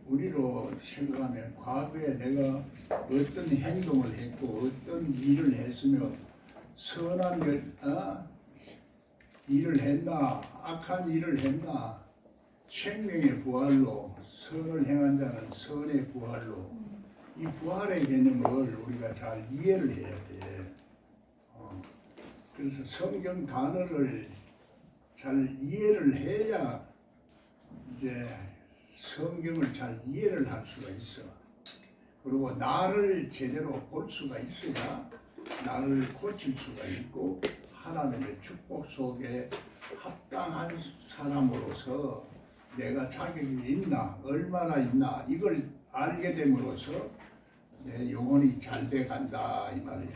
우리로 생각하면 과거에 내가 어떤 행동을 했고 어떤 일을 했으며 선한 일을 했나 악한 일을 했나 생명의 부활로 선을 행한 자는 선의 부활로 이 부활의 개념을 우리가 잘 이해를 해야 돼. 그래서 성경 단어를 잘 이해를 해야 이제 성경을 잘 이해를 할 수가 있어. 그리고 나를 제대로 볼 수가 있어야 나를 고칠 수가 있고 하나님의 축복 속에 합당한 사람으로서 내가 자격이 있나 얼마나 있나 이걸 알게 됨으로써 내 영혼이 잘 돼 간다 이 말이야.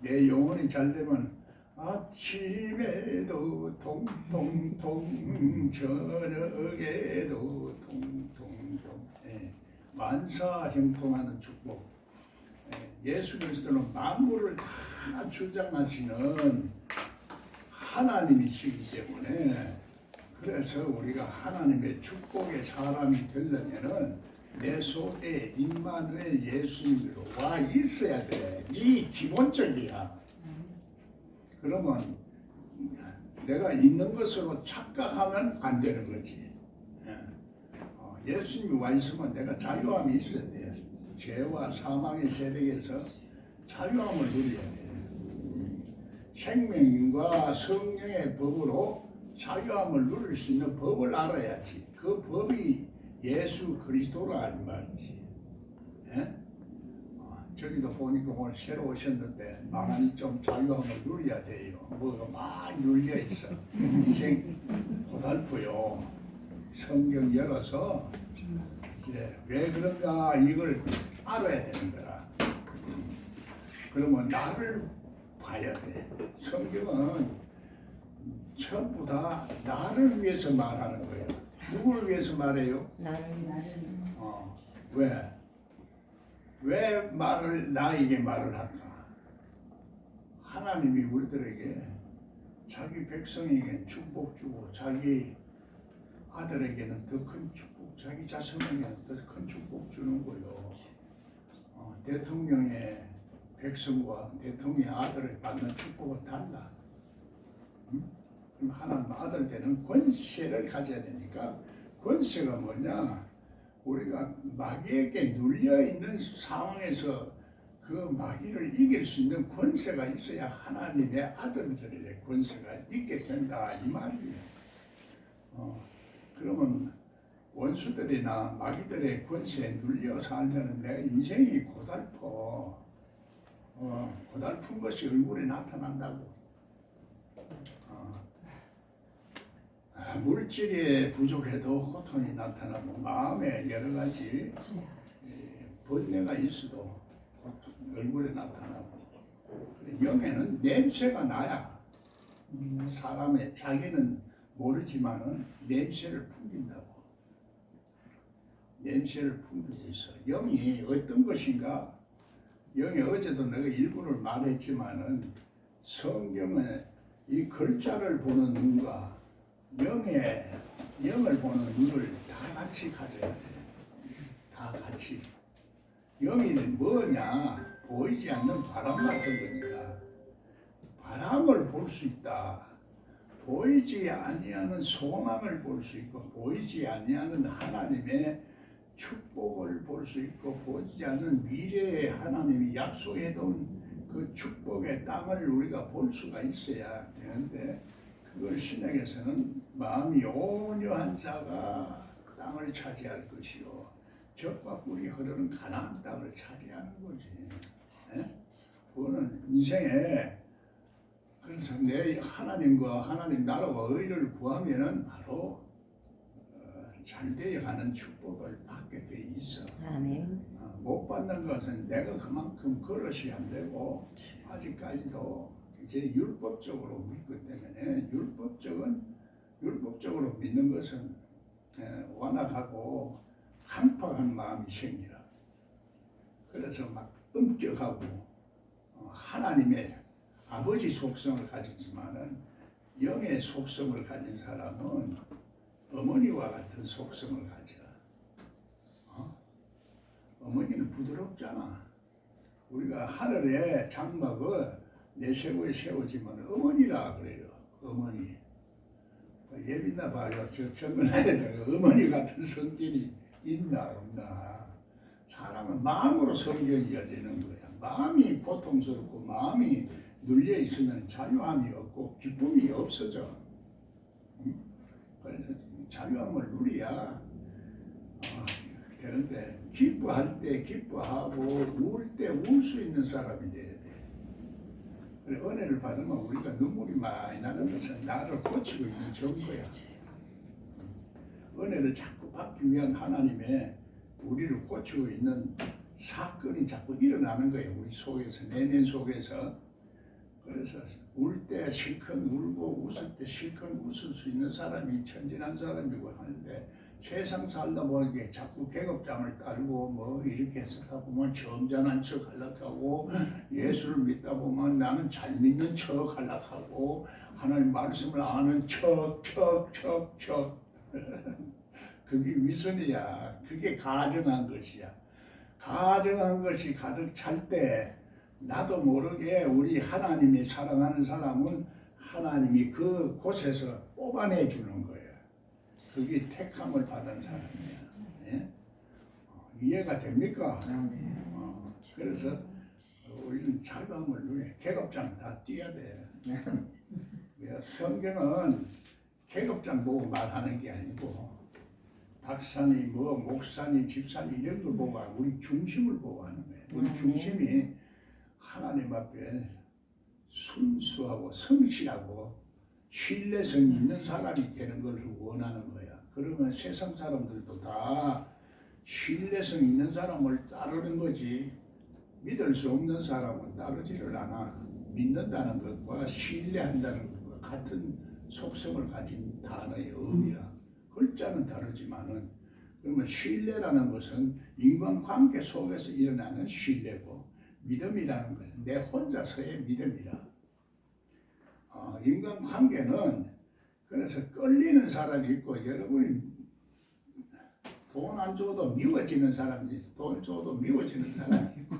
내 영혼이 잘 되면 아침에도 통통통 저녁에도 통통통 만사형통하는 축복. 예수 그리스도는 만물을 다 주장하시는 하나님이시기 때문에 그래서 우리가 하나님의 축복의 사람이 되려면은 내 속에 임마누엘 예수님으로 와 있어야 돼. 이 기본적이야. 그러면 내가 있는 것으로 착각하면 안 되는 거지. 예수님이 와 있으면 내가 자유함이 있어야 돼. 죄와 사망의 세력에서 자유함을 누려야 돼. 생명과 성령의 법으로 자유함을 누릴 수 있는 법을 알아야지. 그 법이 예수 그리스도라 이 말이지. 저기도 보니까 오늘 새로 오셨는데 많이 좀 자유함을 누려야 돼요. 뭐가 많이 눌려 있어. 인생 고달프요. 성경 열어서 이제 왜 그런가 이걸 알아야 되는 거라. 그러면 나를 봐야 돼. 성경은 전부 다 나를 위해서 말하는 거예요. 누구를 위해서 말해요? 나를. 왜 나에게 말을 할까? 하나님이 우리들에게 자기 백성에게 축복 주고 자기 아들에게는 더 큰 축복, 자기 자손에게는 더 큰 축복 주는 거요. 대통령의 백성과 대통령의 아들을 받는 축복은 달라. 그럼 하나님 아들 되는 권세를 가져야 되니까 권세가 뭐냐? 우리가 마귀에게 눌려있는 상황에서 그 마귀를 이길 수 있는 권세가 있어야 하나님의 아들들의 권세가 있게 된다 이 말이에요. 그러면 원수들이나 마귀들의 권세에 눌려 살면 내 인생이 고달퍼. 고달픈 것이 얼굴에 나타난다고. 물질이 부족해도 고통이 나타나고 마음에 여러 가지 번뇌가 있어도 얼굴에 나타나고 영에는 냄새가 나야. 사람의 자기는 모르지만은 냄새를 풍긴다고. 냄새를 풍기고 있어. 영이 어떤 것인가? 영이 어제도 내가 일부를 말했지만은 성경은 이 글자를 보는 눈과 영을 보는 눈을 다 같이 가져야 돼. 다 같이. 영이 뭐냐? 보이지 않는 바람 같은 거니까. 바람을 볼 수 있다. 보이지 아니하는 소망을 볼 수 있고 보이지 아니하는 하나님의 축복을 볼 수 있고 보이지 않는 미래에 하나님이 약속해둔 그 축복의 땅을 우리가 볼 수가 있어야 되는데 그걸 신약에서는 마음이 온유한 자가 땅을 차지할 것이요 젖과 꿀이 흐르는 가나안 땅을 차지하는 거지. 그거는 인생에 그래서 내 하나님과 하나님 나라와 의를 구하면은 바로 잘 되어가는 축복을 받게 돼 있어. 아멘. 못 받는 것은 내가 그만큼 그릇이 안 되고 아직까지도 이제 율법적으로 믿기 때문에 율법적으로 믿는 것은 완악하고 강팍한 마음이 생기라. 그래서 막 엄격하고 하나님의 아버지 속성을 가지지만은 영의 속성을 가진 사람은 어머니와 같은 속성을 가져. 어머니는 부드럽잖아. 우리가 하늘에 장막을 내세우에 세우지만 어머니라 그래요. 어머니. 예민나 봐요. 저 정글에다가 어머니 같은 성질이 있나 없나. 사람은 마음으로 성경이 열리는 거야. 마음이 고통스럽고 마음이 눌려 있으면 자유함이 없고 기쁨이 없어져. 그래서 자유함을 누려야 되는데, 기뻐할 때 기뻐하고 울 때 울 수 있는 사람이 돼야 돼. 그래, 은혜를 받으면 우리가 눈물이 많이 나는 것은 나를 고치고 있는 증거야. 은혜를 자꾸 받기 위한 하나님의 우리를 고치고 있는 사건이 자꾸 일어나는 거예요. 우리 속에서, 내면 속에서. 그래서 울 때 실컷 울고 웃을 때 실컷 웃을 수 있는 사람이 천진한 사람이고 하는데, 세상 살다 보니까 자꾸 계급장을 따르고 뭐 이렇게 했다 보면 점잖은 척 하려고, 예수를 믿다 보면 나는 잘 믿는 척 하려고, 하나님 말씀을 아는 척 그게 위선이야. 그게 가정한 것이야. 가정한 것이 가득 찰 때 나도 모르게 우리 하나님이 사랑하는 사람은 하나님이 그 곳에서 뽑아내 주는 거예요. 그게 택함을 받은 사람이야. 예? 이해가 됩니까? 그래서 우리는 자유함을 누려. 계급장 다 띄어야 돼. 성경은 계급장 보고 말하는 게 아니고, 박사니 뭐 목사니 집사니 이런 걸 보고 우리 중심을 보고 하는 거예요. 우리 중심이 하나님 앞에 순수하고 성실하고 신뢰성 있는 사람이 되는 걸 원하는 거야. 그러면 세상 사람들도 다 신뢰성 있는 사람을 따르는 거지, 믿을 수 없는 사람은 따르지를 않아. 믿는다는 것과 신뢰한다는 것과 같은 속성을 가진 단어의 의미라. 글자는 다르지만은, 그러면 신뢰라는 것은 인간관계 속에서 일어나는 신뢰고, 믿음이라는 것은 내 혼자서의 믿음이라. 인간관계는 그래서 끌리는 사람이 있고, 여러분이 돈 안 줘도 미워지는 사람이 있어. 돈 줘도 미워지는 사람이 있고.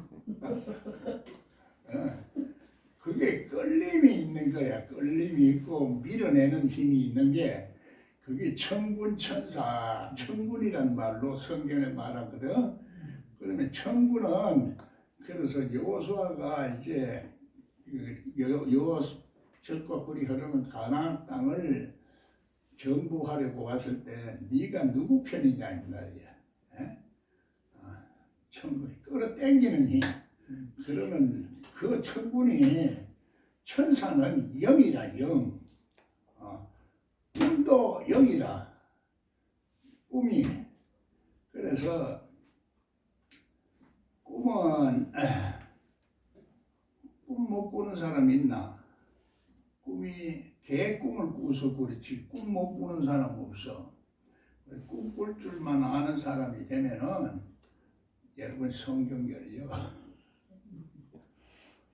그게 끌림이 있는 거야. 끌림이 있고 밀어내는 힘이 있는 게, 그게 천군 천사, 천군이란 말로 성경에 말하거든. 그러면 천군은, 그래서 여호수아가 이제 젖과 꿀이 흐르는 가나안 땅을 정복하려고 왔을 때 네가 누구 편이냐 이 말이야. 천군이 끌어당기는 힘. 그러면 그 천군이, 천사는 영이라, 영. 꿈도 영이라, 꿈이. 그래서 꿈은 꿈 못 꾸는 사람 있나? 꿈이 개 꿈을 꾸서 그렇지 꿈 못 꾸는 사람 없어. 꿈 꿀 줄만 아는 사람이 되면은, 여러분 성경 열려.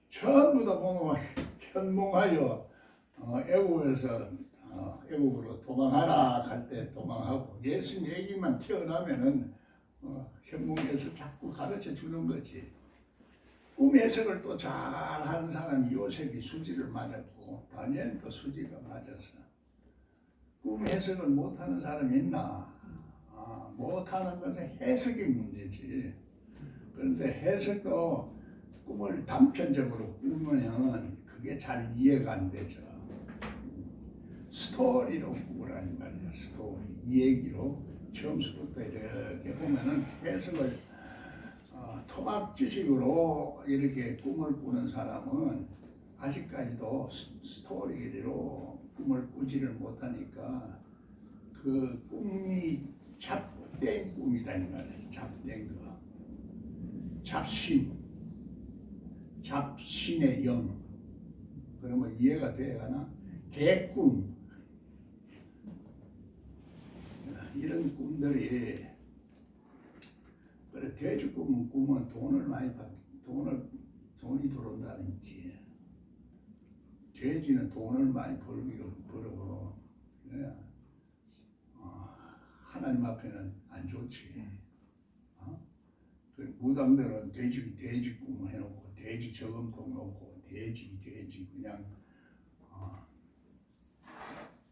전부 다 보면 현몽하여 애국에서 애국으로 도망하라 할 때 도망하고, 예수 얘기만 튀어나오면은 현몽에서 자꾸 가르쳐 주는 거지. 꿈 해석을 또 잘 하는 사람이 요셉이 수지를 맞았고, 다니엘도 수지가 맞았어. 꿈 해석을 못하는 사람이 있나? 못하는 것은 해석이 문제지. 그런데 해석도 꿈을 단편적으로 꾸면 그게 잘 이해가 안 되죠. 스토리로 꾸라는 말이야. 스토리, 이 얘기로 처음부터 이렇게 보면은 해석을 토막 지식으로 이렇게 꿈을 꾸는 사람은 아직까지도 스토리로 꿈을 꾸지를 못하니까, 그 꿈이 잡된 꿈이다 이 말이야. 잡된 거. 잡신의 영. 그러면 이해가 돼가나? 개꿈. 이런 꿈들이, 그래 돼지꿈은 꿈은 돈을 많이 받, 돈이 들어온다는 있지. 돼지는 돈을 많이 벌고, 그래. 하나님 앞에는 안 좋지. 그 무당들은 돼지 꿈 해놓고 돼지 저금통 놓고 돼지 그냥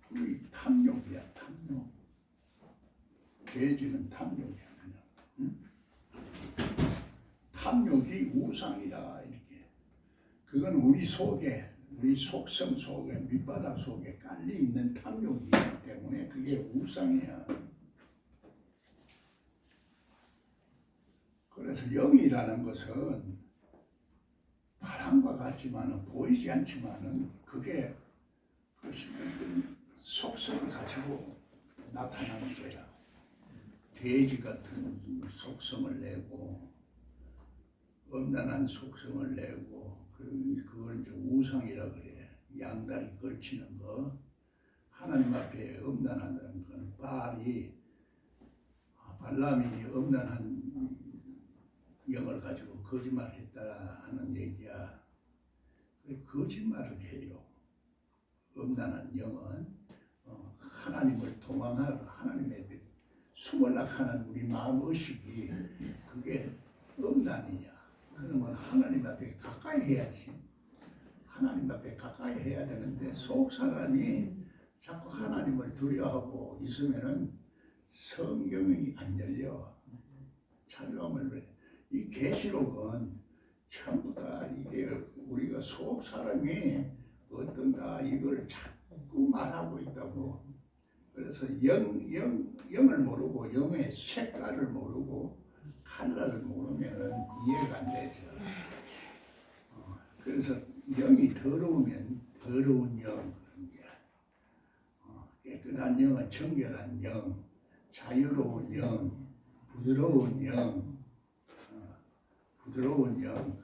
그게 탐욕이야 탐욕. 돼지는 탐욕이야 그냥. 응? 탐욕이 우상이다 이렇게. 그건 우리 속에 우리 속성 속에 밑바닥 속에 깔려 있는 탐욕이기 때문에 그게 우상이야. 그래서 영이라는 것은 바람과 같지만은 보이지 않지만은 그게 그 속성을 가지고 나타나는 거야. 돼지 같은 속성을 내고 엄난한 속성을 내고 그걸 이제 우상이라 그래. 양다리 걸치는 거. 하나님 앞에 엄난하다는 건 발람이 엄난한 영을 가지고 거짓말했다 하는 얘기야. 거짓말을 해요. 엄난한 영은 하나님을 도망하러 하나님에 숨으려고 하는 우리 마음 의식이 그게 엄난이냐. 그러면 하나님 앞에 가까이 해야지. 하나님 앞에 가까이 해야 되는데 속 사람이 자꾸 하나님을 두려워하고 있으면은 성경이 안 열려. 찾아오면 그래. 이 계시록은 전부 다 이게 우리가 속 사람이 어떤가 이걸 자꾸 말하고 있다고. 그래서 영을 모르고 영의 색깔을 모르고 컬러를 모르면은 이해가 안 되죠. 그래서 영이 더러우면 더러운 영 그런 게 깨끗한 영은 정결한 영, 자유로운 영, 부드러운 영,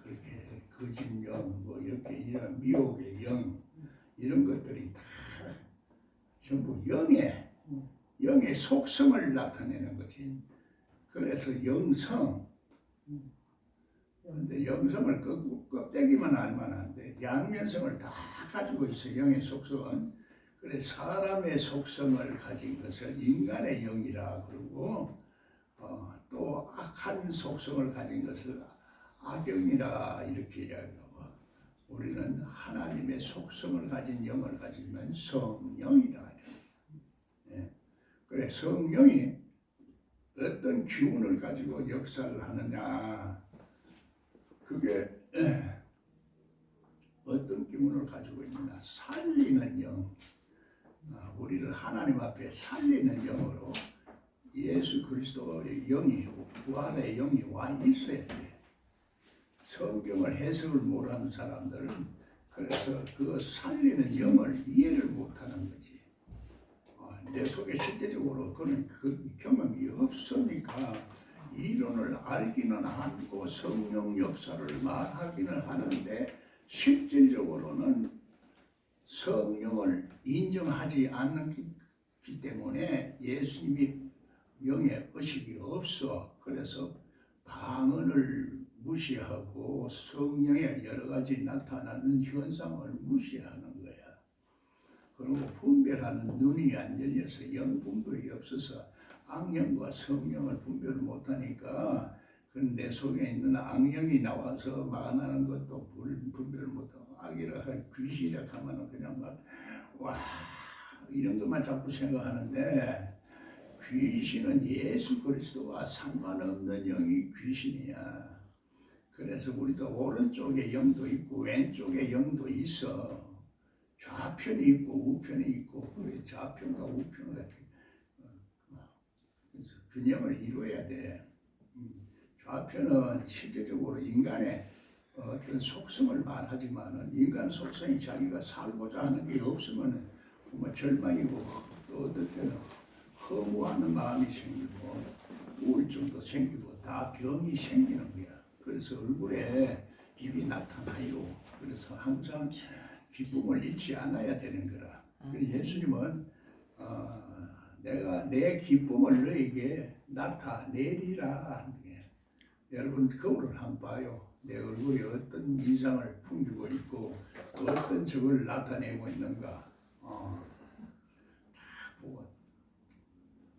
그렇게 거짓 영, 뭐 이렇게 이런 미혹의 영 이런 것들이 다 전부 영의 속성을 나타내는 거지. 그래서 영성. 근데 영성을 껍데기만 알면 안 돼. 양면성을 다 가지고 있어. 영의 속성은. 그래서 사람의 속성을 가진 것을 인간의 영이라 그러고 또 악한 속성을 가진 것을 악영이라 이렇게 이야기하고 우리는 하나님의 속성을 가진 영을 가지면 성령이다. 예. 그래 성령이 어떤 기운을 가지고 역사를 하느냐 그게 어떤 기운을 가지고 있느냐 살리는 영 우리를 하나님 앞에 살리는 영으로 예수 그리스도의 영이 부활의 영이 와 있어야 돼. 성경을 해석을 못하는 사람들은 그래서 그 살리는 영을 이해를 못하는 거지. 내 속에 실제적으로 그런 그 경험이 없으니까 이론을 알기는 하고 성령 역사를 말하기는 하는데 실질적으로는 성령을 인정하지 않기 때문에 예수님이 영의 의식이 없어. 그래서 방언을 무시하고 성령의 여러 가지 나타나는 현상을 무시하는 거야. 그리고 분별하는 눈이 안 열려서 영분별이 없어서 악령과 성령을 분별을 못하니까 내 속에 있는 악령이 나와서 말하는 것도 분별을 못하고 악이라 귀신이라 하면 그냥 와 이런 것만 자꾸 생각하는데 귀신은 예수 그리스도와 상관없는 영이 귀신이야. 그래서 우리도 오른쪽에 영도 있고 왼쪽에 영도 있어. 좌편이 있고 우편이 있고 좌편과 우편을 이렇게 균형을 이루어야 돼. 좌편은 실제적으로 인간의 어떤 속성을 말하지만은 인간 속성이 자기가 살고자 하는 게 없으면 정말 절망이고 또 어떨 때는 허무하는 마음이 생기고 우울증도 생기고 다 병이 생기는 거야. 그래서 얼굴에 입이 나타나요. 그래서 항상 기쁨을 잃지 않아야 되는 거라. 예수님은 내가 내 기쁨을 너에게 나타내리라 하는 게 여러분 거울을 한번 봐요. 내 얼굴이 어떤 인상을 풍기고 있고 어떤 적을 나타내고 있는가 다 보고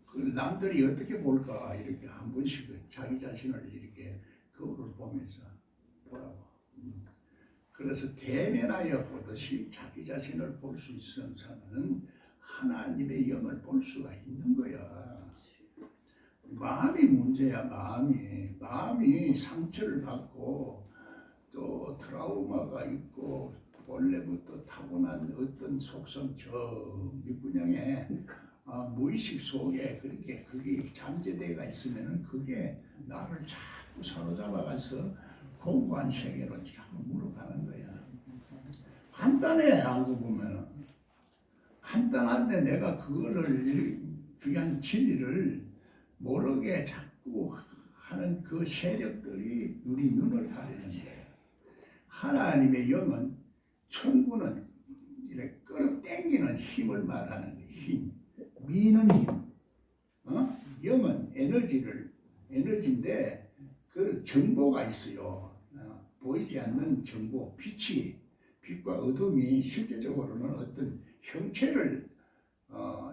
그 남들이 어떻게 볼까 이렇게 한 번씩 자기 자신을 이렇게 거울을 보면서 보라고. 그래서 대면하여 보듯이 자기 자신을 볼 수 있는 사람은 하나님의 영을 볼 수가 있는 거야. 마음이 문제야. 마음이 상처를 받고 또 트라우마가 있고 원래부터 타고난 어떤 속성 저 밑분양에 무의식 속에 그렇게 그게 잠재되가 있으면은 그게 나를 자꾸 사로잡아가서 공고한 세계로 자꾸 물어가는 거야. 간단해. 알고 보면은 간단한데 내가 그거를 귀한 진리를 모르게 자꾸 하는 그 세력들이 우리 눈을 가리는 거야. 하나님의 영은 천국은 이렇게 끌어당기는 힘을 말하는 거야. 힘, 미는 힘. 영은 에너지인데 그 정보가 있어요. 보이지 않는 정보, 빛과 어둠이 실제적으로는 어떤 형체를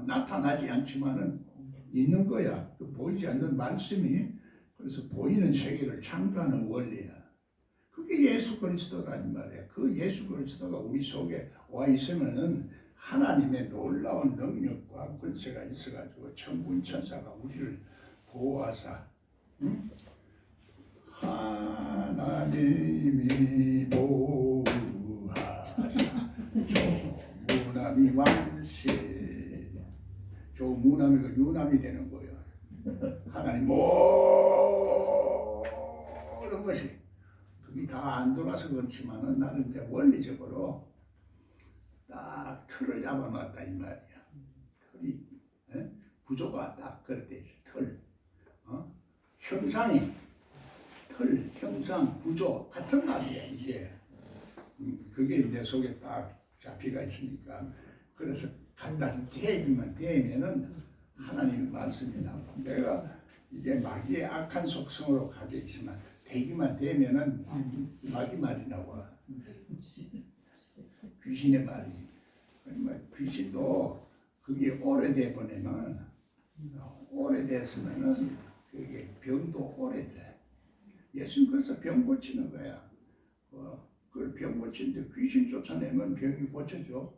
나타나지 않지만은 있는 거야. 그 보이지 않는 말씀이 그래서 보이는 세계를 창조하는 원리야. 그게 예수 그리스도라는 말이야. 그 예수 그리스도가 우리 속에 와 있으면은 하나님의 놀라운 능력과 권세가 있어가지고 천군 천사가 우리를 보호하사, 하나님이 보호하사 조무남이 완세. 조무남이가 유남이 되는 거예요. 하나님 모든 것이 그게 다 안 돌아서 그렇지만은 나는 이제 원리적으로 딱 틀을 잡아놨다 이 말이야. 틀이 구조가 딱 그렇게 있어. 틀, 형상이 틀, 형상, 구조 같은 말이야 이게. 그게 내 속에 딱 잡히가 있으니까 그래서 간단히 대기만 되면은 하나님의 말씀이 나와. 내가 이게 마귀의 악한 속성으로 가져 있지만 대기만 되면은 마귀 말이 나와. 귀신의 말이. 그러니까 귀신도 그게 오래됐으면은 그게 병도 오래돼. 예수님 그래서 병 고치는 거야. 그 병 고치는데 귀신 쫓아내면 병이 고쳐져.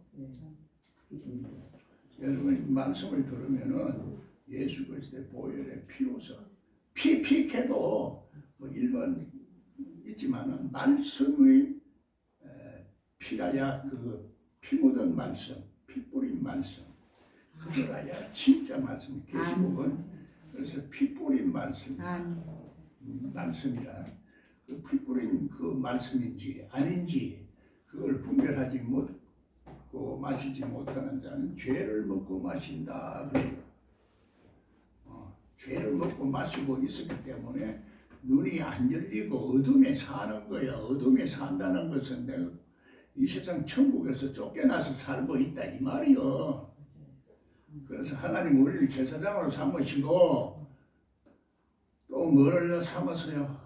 여러분 말씀을 들으면은 예수 그리스도의 보혈의 피로서 피해도 뭐 일반 있지만은 말씀의 피라야 그 피 묻은 말씀, 피 뿌린 말씀, 그거라야 진짜 말씀. 계시록은 그래서 피 뿌린 말씀, 말씀이라 그 피 뿌린 그 말씀인지 아닌지 그걸 분별하지 못고 마시지 못하는 자는 죄를 먹고 마신다. 죄를 먹고 마시고 있었기 때문에 눈이 안 열리고 어둠에 사는 거야. 어둠에 산다는 것은 내가 이 세상 천국에서 쫓겨나서 살고 있다 이 말이요. 그래서 하나님 우리를 제사장으로 삼으시고 또 뭐를 삼았어요?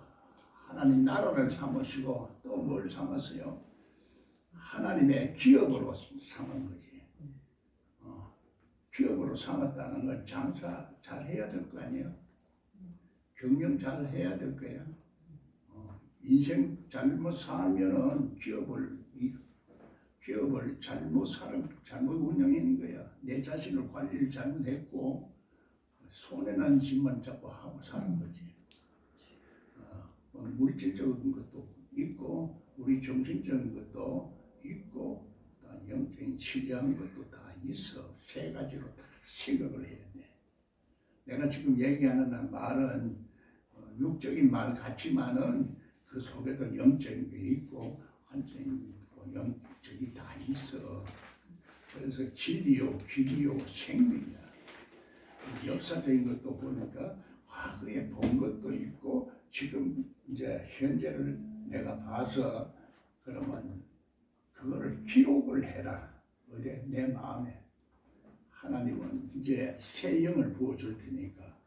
하나님 나라를 삼으시고 또 뭘 삼았어요? 하나님의 기업으로 삼은 거지. 기업으로 삼았다는 걸 장사 잘 해야 될 거 아니에요? 경영 잘 해야 될 거야. 인생 잘못 살면은 기업을 잘못 운영하는 거야. 내 자신을 관리를 잘못했고 손해난 짓만 자꾸 하고 사는 거지. 물질적인 것도 있고 우리 정신적인 것도 있고 영적인 치료한 것도 다 있어. 세 가지로 다 생각을 해야 돼. 내가 지금 얘기하는 말은 육적인 말 같지만은 그 속에도 영적인 게 있고 환적인 있고 영적이 다 있어. 그래서 진리요, 길이요, 생명이야. 역사적인 것도 보니까 과거에 본 것도 있고 지금 이제 현재를 내가 봐서 그러면 그거를 기록을 해라. 어디 내 마음에. 하나님은 이제 새 영을 부어줄 테니까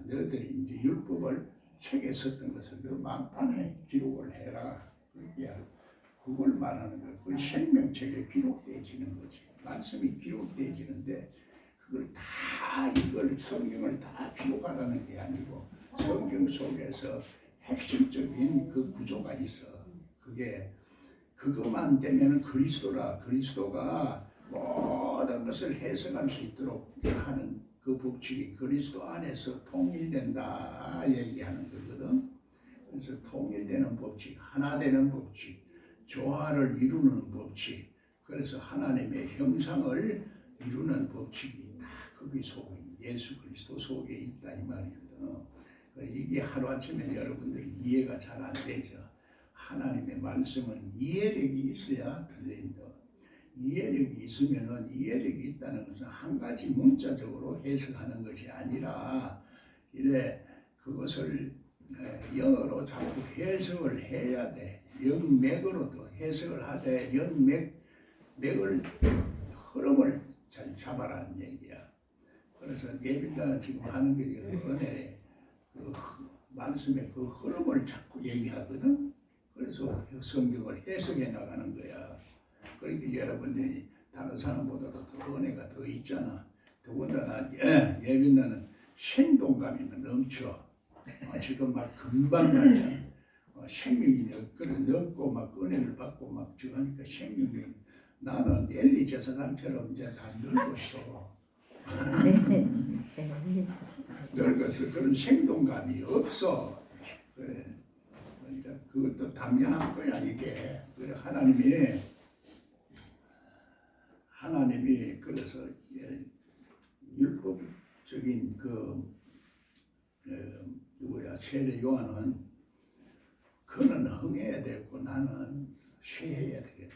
너희들이 이제 율법을 책에 썼던 것을 너 만판에 기록을 해라. 그걸 말하는 거야. 그 생명책에 기록되어지는 거지. 말씀이 기록되어지는데 그걸 다 이걸 성경을 다 기록하라는 게 아니고 성경 속에서 핵심적인 그 구조가 있어. 그게 그것만 되면 그리스도라. 그리스도가 모든 것을 해석할 수 있도록 하는 그 법칙이 그리스도 안에서 통일된다 얘기하는 거거든. 그래서 통일되는 법칙, 하나 되는 법칙, 조화를 이루는 법칙, 그래서 하나님의 형상을 이루는 법칙이 다 거기 속에 예수 그리스도 속에 있다 이 말이거든. 이게 하루아침에 여러분들이 이해가 잘 안 되죠. 하나님의 말씀은 이해력이 있어야 들린다. 이해력이 있으면은 이해력이 있다는 것은 한 가지 문자적으로 해석하는 것이 아니라 이래 그것을 영어로 자꾸 해석을 해야 돼. 영맥으로도 해석을 하되 영맥을 흐름을 잘 잡아라는 얘기야. 그래서 예빈다가 지금 하는 게 은혜 그 말씀의 그 흐름을 자꾸 얘기하거든. 그래서 성경을 해석해 나가는 거야. 그러니까 여러분들이 다른 사람보다도 더 은혜가 더 있잖아. 더군다나 예빈다는 생동감이 넘쳐. 지금 막 금방 말이야. 생명이 넘고 막 은혜를 받고 막 하니까 생명이 나는 엘리 제사장처럼 이제 다 늙었어. 늙어서 그런 생동감이 없어. 그래. 그러니까 그것도 당연한 거야 이게. 그래 하나님이 그래서 율법적인 누구야 세례 요한은 그는 흥해야 되고 나는 쇠해야 되겠다.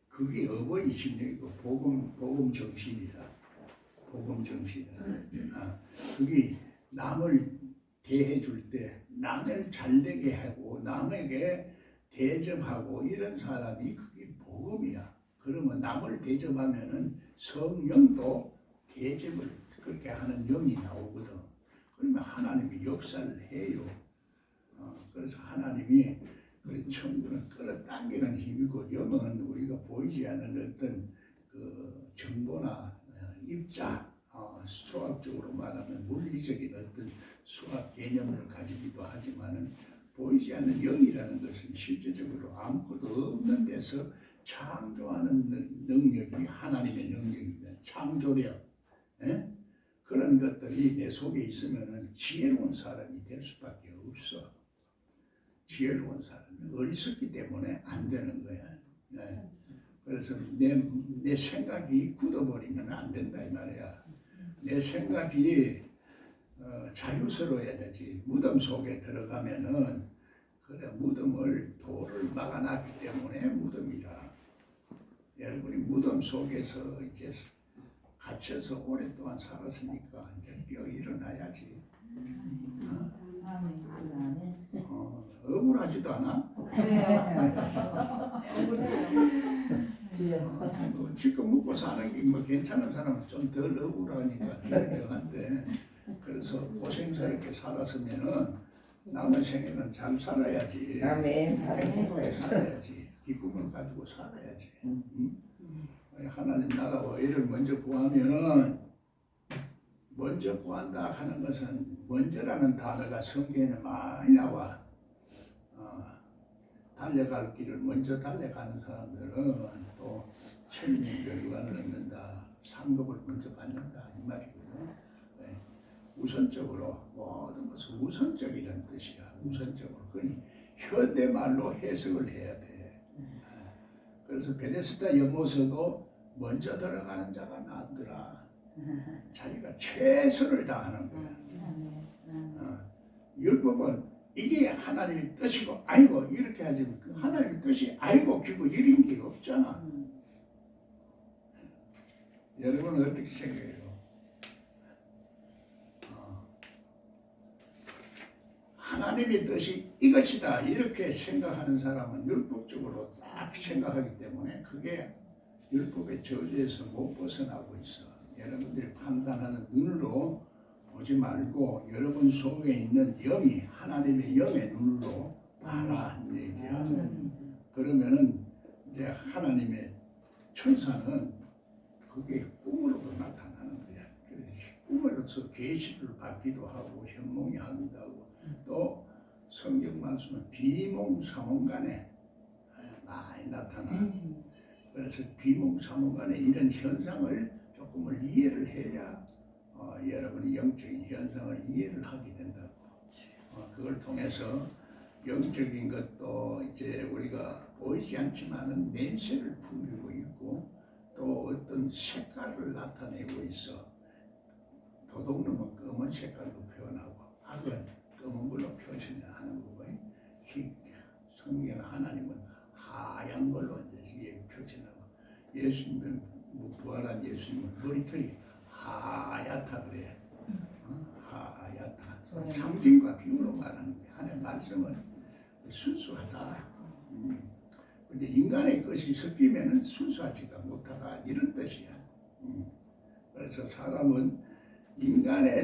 그게 어버이 심령이고 복음 정신이다. 복음 정신이다. 그게 남을 대해줄 때 남을 잘되게 하고 남에게 대접하고 이런 사람이 그게 복음이야. 그러면 남을 대접하면은 성령도 대접을 그렇게 하는 영이 나오거든. 그러면 하나님이 역사를 해요. 그래서 하나님이 천국은 끌어당기는 힘이고 영은 우리가 보이지 않는 어떤 그 정보나 입자, 수학적으로 말하면 물리적인 어떤 수학 개념을 가지기도 하지만은 보이지 않는 영이라는 것은 실제적으로 아무것도 없는 데서 창조하는 능력이 하나님의 능력입니다. 창조력. 그런 것들이 내 속에 있으면은 지혜로운 사람이 될 수밖에 없어. 지혜로운 사람이 어리석기 때문에 안 되는 거야. 그래서 내 생각이 굳어버리면 안 된다 이 말이야. 내 생각이 자유스러워야 되지. 무덤 속에 들어가면은 그래 무덤을 돌을 막아놨기 때문에 무덤이라. 여러분이 무덤 속에서 이제 갇혀서 오랫동안 살았으니까 이제 뼈 일어나야지. 억울하지도 않아? 지금 먹고 사는 게 뭐 괜찮은 사람은 좀 덜 억울하니까 덜한데 그래서 고생스럽게 살았으면은 남은 생에는 잘 살아야지. 행복하게 살아야지. 기쁨을 가지고 살아야지. 하나님 나라와 의를 먼저 구하면은 먼저 구한다 하는 것은 먼저라는 단어가 성경에 많이 나와. 달려갈 길을 먼저 달려가는 사람들은 또 천명 결과를 얻는다. 상급을 먼저 받는다 이 말이거든. 우선적으로 모든 것은 우선적이라는 뜻이야. 우선적으로. 그러니 현대말로 해석을 해야 돼. 그래서 베데스다 연못에도 먼저 들어가는 자가 낫더라. 자기가 최선을 다하는 거야. 율법은 이게 하나님의 뜻이고 아니고 이렇게 하지만 그 하나님의 뜻이 아니고 기고 이런 게 없잖아. 여러분은 어떻게 생각해요? 하나님의 뜻이 이것이다 이렇게 생각하는 사람은 율법적으로 딱 생각하기 때문에 그게 율법의 저주에서 못 벗어나고 있어. 여러분들이 판단하는 눈으로 보지 말고 여러분 속에 있는 영이 하나님의 영의 눈으로 봐라 하는 얘기야. 그러면은 이제 하나님의 천사는 그게 꿈으로도 나타나는 거야. 꿈으로서 계시를 받기도 하고 현몽이 하기도 하고 또 성경 말씀은 비몽사몽간에 많이 나타나. 그래서 비몽사몽간에 이런 현상을 조금을 이해를 해야 여러분이 영적인 현상을 이해를 하게 된다고. 그걸 통해서 영적인 것도 이제 우리가 보이지 않지만은 냄새를 풍기고 있고 또 어떤 색깔을 나타내고 있어. 도둑놈은 검은 색깔로 표현하고 악은 검은 걸로 표현하는 거고, 성경 하나님은 하얀 걸로 이제 표현하고, 예수님은 부활한 예수님은 머리털이 하얗다 그래. 하얗다. 상징과 비유로 말하는 게 하나님 말씀은 순수하다. 근데 인간의 것이 섞이면은 순수하지가 못하다 이런 뜻이야. 그래서 사람은 인간의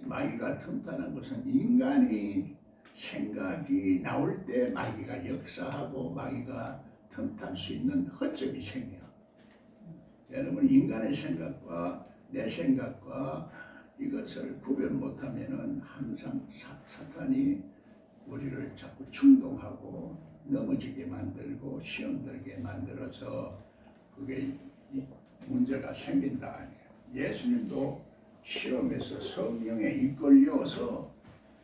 마귀가 틈타는 것은 인간이 생각이 나올 때 마귀가 역사하고 마귀가 틈탈 수 있는 허점이 생겨. 여러분 인간의 생각과 내 생각과 이것을 구별 못하면은 항상 사탄이 우리를 자꾸 충동하고 넘어지게 만들고 시험 들게 만들어서 그게 문제가 생긴다. 예수님도 시험에서 성령에 이끌려서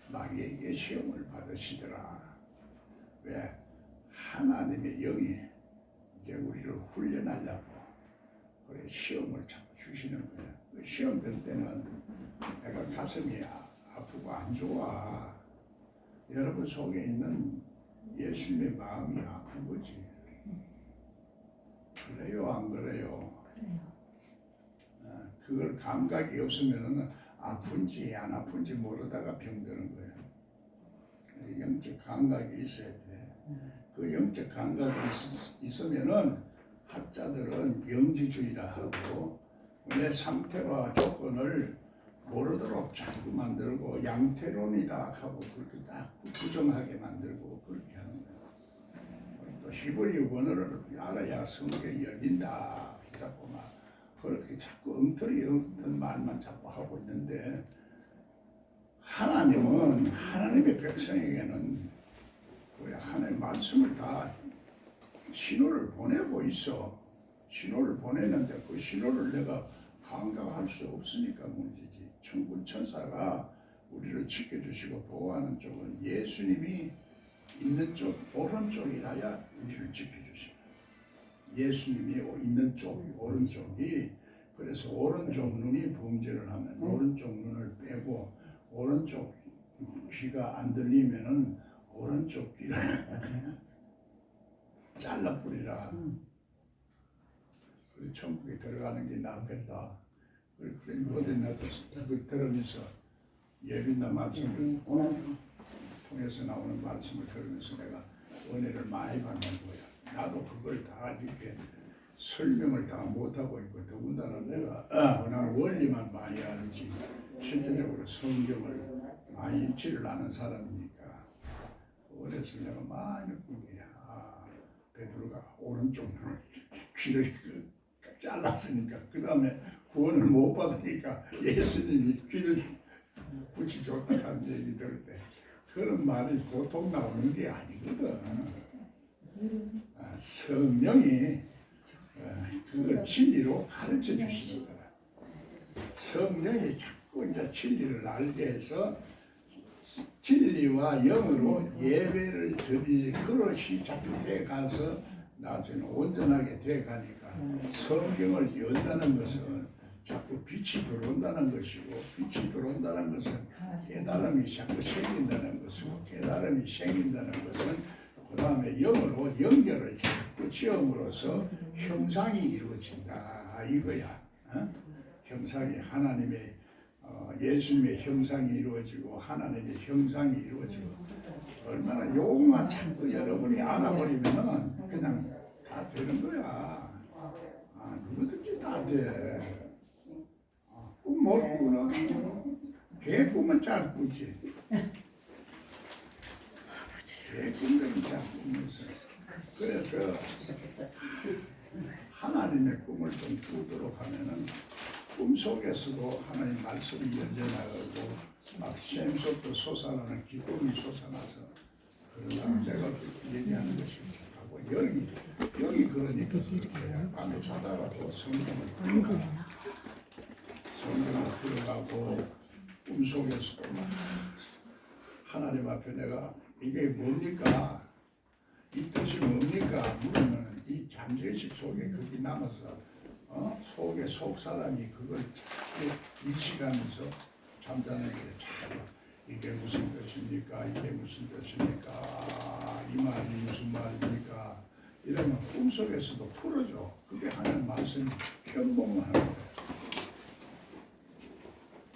마귀에게 시험을 받으시더라. 왜? 하나님의 영이 이제 우리를 훈련하려고 그래 시험을 자꾸 주시는 거야. 그 시험 들 때는 내가 가슴이 아프고 안 좋아. 여러분 속에 있는 예수님의 마음이 아픈 거지. 그래요, 안 그래요? 그걸 감각이 없으면은 아픈지 안 아픈지 모르다가 병드는 거예요. 영적 감각이 있어야 돼. 그 영적 감각이 있으면은 학자들은 영지주의라 하고 내 상태와 조건을 모르도록 자꾸 만들고 양태론이다 하고 그렇게 딱 부정하게 만들고 그렇게 하는 거예요. 또 히브리 원어를 알아야 성경이 열린다. 자꾸 막 그렇게 자꾸 엉터리 없는 말만 자꾸 하고 있는데 하나님은 하나님의 백성에게는 하나님의 말씀을 다 신호를 보내고 있어. 신호를 보내는데 그 신호를 내가 감각할 수 없으니까 문제지. 천군 천사가 우리를 지켜주시고 보호하는 쪽은 예수님이 있는 쪽 오른쪽이라야 우리를 지켜주시고 예수님이 있는 쪽이 오른쪽이 그래서 오른쪽 눈이 범죄를 하면 오른쪽 눈을 빼고 오른쪽 귀가 안 들리면은 오른쪽 귀를 잘라버리라. 그래서 천국에 들어가는 게 낫겠다. 그래 어디 나도 그걸 들으면서 예빈나 말씀을 통해서 나오는 말씀을 들으면서 내가 은혜를 많이 받는 거야. 나도 그걸 다 이렇게 설명을 다 못하고 있고 더군다나 내가 나는 원리만 많이 알지 실제적으로 성경을 많이 읽지를 않은 사람이니까 그래서 내가 많이 본 거야. 베드로가 오른쪽 눈을 귀를 잘랐으니까 그 다음에 구원을 못 받으니까 예수님이 귀를 붙이줬다 하는 얘기 들을 때 그런 말이 보통 나오는 게 아니거든. 성령이 그걸 진리로 가르쳐 주시는 거라. 성령이 자꾸 이제 진리를 알게 해서 진리와 영으로 예배를 드릴 그릇이 자꾸 돼 가서 나중에 온전하게 돼 가니까 성경을 연다는 것은 자꾸 빛이 들어온다는 것이고 빛이 들어온다는 것은 깨달음이 자꾸 생긴다는 것이고 깨달음이 생긴다는 것은 그 다음에 영으로 연결을 자꾸 지음으로써 형상이 이루어진다 이거야. 형상이 하나님의 예수님의 형상이 이루어지고 하나님의 형상이 이루어지고 얼마나 요것만 자꾸 여러분이 알아버리면은 그냥 다 되는 거야. 누구든지 다 돼. 꿈 못 꾸나? 개 꿈은 잘 꾸지. 개 꿈들은 잘 꾸면서 그래서 하나님의 꿈을 좀 꾸도록 하면은 꿈속에서도 하나님 말씀이 연전하고 막 샘속도 솟아나는 기쁨이 솟아나서 그러나 내가 그렇게 얘기하는 것이 하고 여기 그러니까 그거야. 밤에 자다가 또 성경을 들어가고 꿈속에서도 막 하나님 앞에 내가 이게 뭡니까? 이 뜻이 뭡니까? 물으면 이 잠재의식 속에 그게 남아서 속에 속 사람이 그걸 자꾸 인식하면서 잠자는 게 자꾸 이게 무슨 뜻입니까? 이게 무슨 뜻입니까? 이 말이 무슨 말입니까? 이러면 꿈속에서도 풀어줘. 그게 하는 말씀이 현몽을 하는 거예요.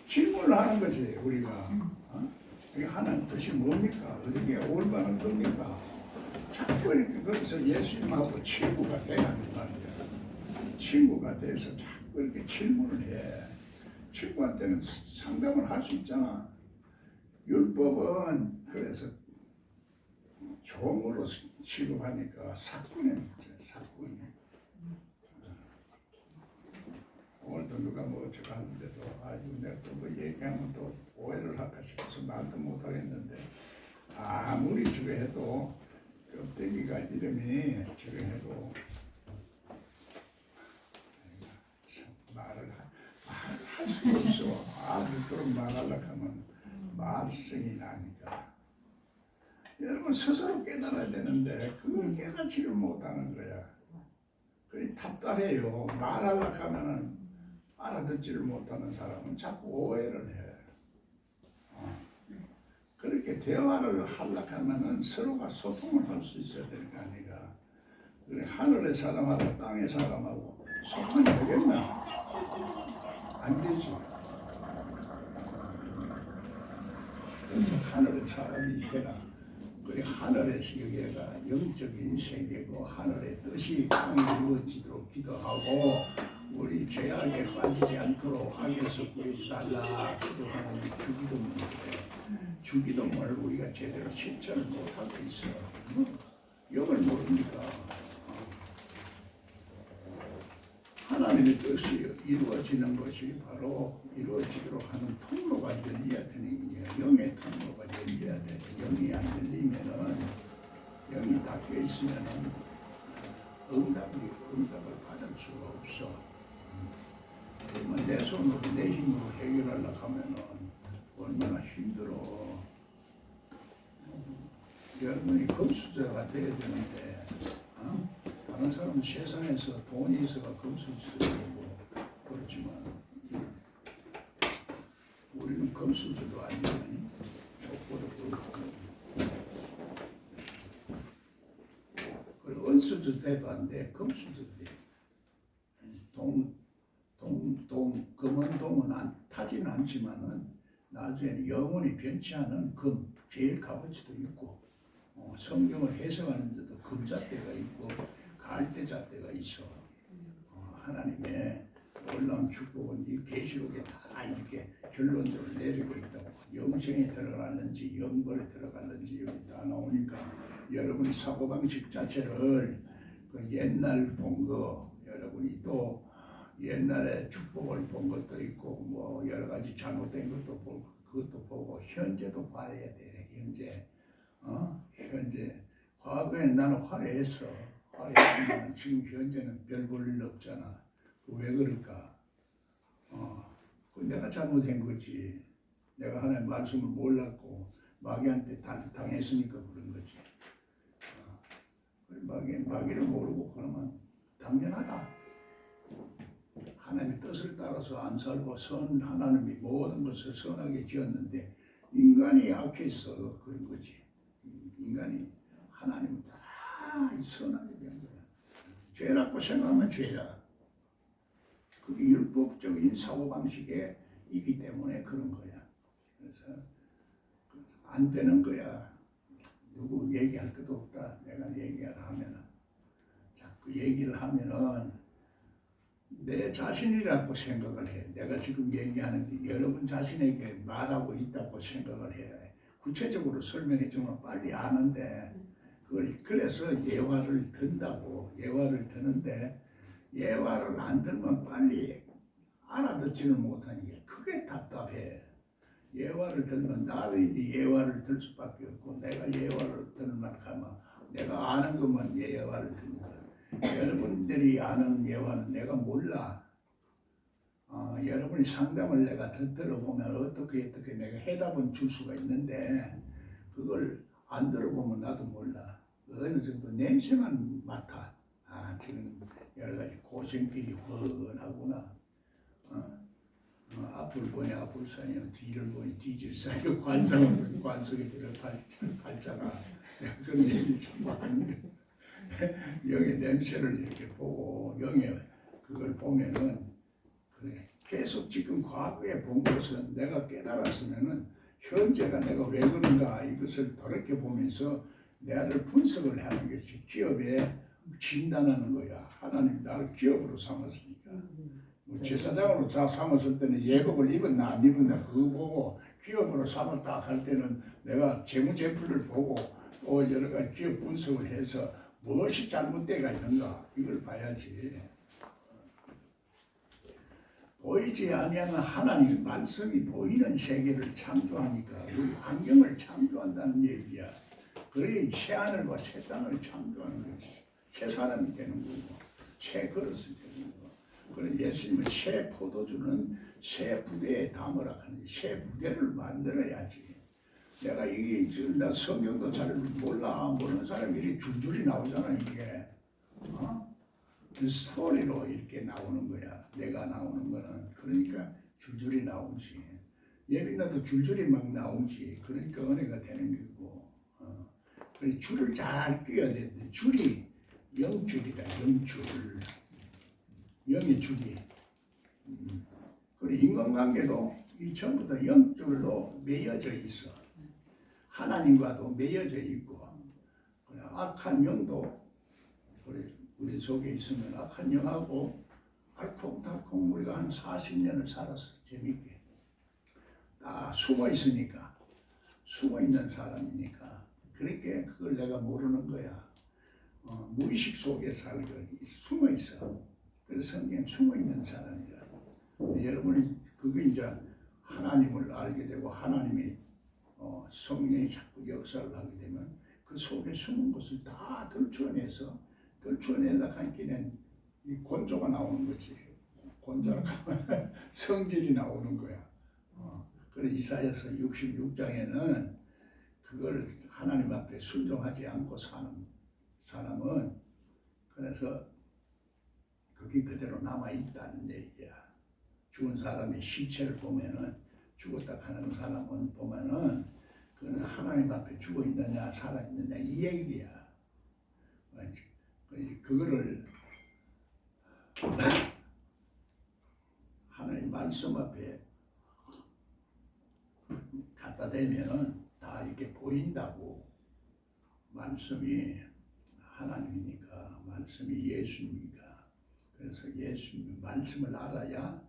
질문을 하는 거지 우리가. 이게 하는 뜻이 뭡니까? 어떻게 올바른 겁니까? 자꾸 이렇게 거기서 예수님하고 친구가 돼야 하는 말이야. 친구가 돼서 자꾸 이렇게 질문을 해. 친구한테는 상담을 할 수 있잖아. 율법은 그래서 종으로 취급하니까 사꾼의 문제야, 사꾼이. 오늘도 누가 뭐 어쩌고 하는데도 아이고 내가 또 뭐 얘기하면 또 오해를 할까 싶어서 말도 못 하겠는데 아무리 저거 해도 껍데기가 이름이 저거 해도 말을 할 수가 없어. 그런 말하려고 하면 말썽이 나니까. 여러분 스스로 깨달아야 되는데 그걸 깨닫지를 못하는 거야. 그게 답답해요. 말하려고 하면은 알아듣지를 못하는 사람은 자꾸 오해를 해. 그렇게 대화를 하려고 하면은 서로가 소통을 할 수 있어야 되는 거 아니가. 그래 하늘의 사람하고 땅의 사람하고 소통이 되겠나? 안 되지. 그래서 하늘의 사람이 되라. 그래 하늘의 세계가 영적인 세계고 하늘의 뜻이 땅에 이루어지도록 기도하고 우리 죄악에 빠지지 않도록 악에서 구해달라 기도하는 주기도문인데 주기도문을 우리가 제대로 실천을 못하고 있어. 이걸 모르니까 하나님의 뜻이 이루어지는 것이 바로 이루어지도록 하는 통로가 열려야 되는 거예요. 영의 통로가 열려야 돼. 영이 안 열리면은 영이 닫혀 있으면은 응답을 받을 수가 없어. 그러면 내 손으로 내 힘으로 해결하려고 하면은 얼마나 힘들어. 여러분이 금수저가 돼야 되는데 다른 사람은 세상에서 돈이 있어가 금수저고 그렇지만 우리는 금수저도 아니니 족보도 그렇고 그리고 은수저 돼도 안 돼. 금수저 돼. 금은 동은 타지는 않지만은 나중에는 영원히 변치 않은 금, 제일 값어치도 있고 성경을 해석하는데도 금잣대가 있고 갈대잣대가 있어. 하나님의 놀라운 축복은 이 계시록에 다 이렇게 결론적으로 내리고 있다고. 영생에 들어갔는지 영벌에 들어갔는지 여기 다 나오니까 여러분이 사고방식 자체를 그 옛날 본 거 여러분이 또 옛날에 축복을 본 것도 있고 뭐 여러 가지 잘못된 것도 보고 그것도 보고 현재도 봐야 돼. 현재 과거에 나는 화려했어. 화려했지만 지금 현재는 별 볼 일 없잖아. 왜 그럴까? 그 내가 잘못한 거지. 내가 하나님 말씀을 몰랐고 마귀한테 당했으니까 그런 거지. 마귀를 모르고 그러면 당연하다. 하나님의 뜻을 따라서 안 살고 하나님이 모든 것을 선하게 지었는데 인간이 약해서 그런 거지. 인간이 하나님은 다 선하게 된 거야. 죄라고 생각하면 죄야. 그게 율법적인 사고방식에 있기 때문에 그런 거야. 그래서 안 되는 거야. 누구 얘기할 것도 없다. 내가 얘기를 하면은 자꾸 얘기를 하면은 내 자신이라고 생각을 해. 내가 지금 얘기하는 게 여러분 자신에게 말하고 있다고 생각을 해. 구체적으로 설명해 주면 빨리 아는데 그래서 예화를 든다고. 예화를 드는데 예화를 안 들면 빨리 알아듣지는 못하는 게 그게 답답해. 예화를 들면 나를 예화를 들 수밖에 없고 내가 예화를 들만 하면 내가 아는 것만 예화를 듣는 거야. 여러분들이 아는 예화는 내가 몰라. 여러분이 상담을 내가 들어보면 어떻게 내가 해답은 줄 수가 있는데 그걸 안 들어보면 나도 몰라. 어느 정도 냄새만 맡아. 지금 여러 가지 고생길이 훤하구나. 앞을 보니 앞을산이요 뒤를 보니 뒤질산이요 관성은 관성에 들어 밟잖아. 그런 얘기를 전부 하는데 영의 냄새를 이렇게 보고 영의 그걸 보면은 그래 계속 지금 과거에 본 것은 내가 깨달았으면은 현재가 내가 왜 그런가 이것을 돌이켜 보면서 나를 분석을 하는 것이 기업에 진단하는 거야. 하나님 나를 기업으로 삼았으니까. 뭐 제사장으로 삼았을 때는 예복을 입었나 안 입었나 그거 보고 기업으로 삼았다 할 때는 내가 재무제표를 보고 또 여러 가지 기업 분석을 해서 무엇이 잘못되어 있는가 이걸 봐야지. 보이지 아니하는 하나님 말씀이 보이는 세계를 창조하니까 우리 환경을 창조한다는 얘기야. 그래야 새 하늘과 새 땅을 창조하는 거지. 새 사람이 되는 거고 새 그릇이 되는 거고. 그래 예수님은 새 포도주는 새 부대에 담으라 하는 새 부대를 만들어야지. 내가 이게 나 성경도 잘 몰라 모르는 사람이 이렇게 줄줄이 나오잖아 이게. 그 스토리로 이렇게 나오는 거야. 내가 나오는 거는 그러니까 줄줄이 나오지. 예비나도 줄줄이 막 나오지. 그러니까 은혜가 되는 거고. 그래 줄을 잘 끼워야 되는데 줄이 영줄이다. 영줄. 영의 줄이. 그리고 인간관계도 이 전부 다 영줄로 매여져 있어. 하나님과도 매여져 있고 악한 영도 우리 속에 있으면 악한 영하고 알콩달콩 우리가 한 40년을 살았어. 재밌게 다 숨어 있으니까 숨어 있는 사람이니까 그렇게 그걸 내가 모르는 거야. 무의식 속에 살고 숨어 있어. 그래서 성경 숨어 있는 사람이라. 여러분이 그게 이제 하나님을 알게 되고 하나님의 성령이 자꾸 역사를 하게 되면 그 속에 숨은 것을 다 들추어내려고 하니까 이 곤조가 나오는 거지. 곤조가 성질이 나오는 거야. 그래서 이사야서 66장에는 그걸 하나님 앞에 순종하지 않고 사는 사람은 그래서 그게 그대로 남아있다는 얘기야. 죽은 사람의 시체를 보면은 죽었다 하는 사람은 보면은 그는 하나님 앞에 죽어 있느냐 살아 있느냐 이 얘기야. 그거를 하나님 말씀 앞에 갖다 대면은 다 이렇게 보인다고. 말씀이 하나님이니까 말씀이 예수니까. 그래서 예수님 말씀을 알아야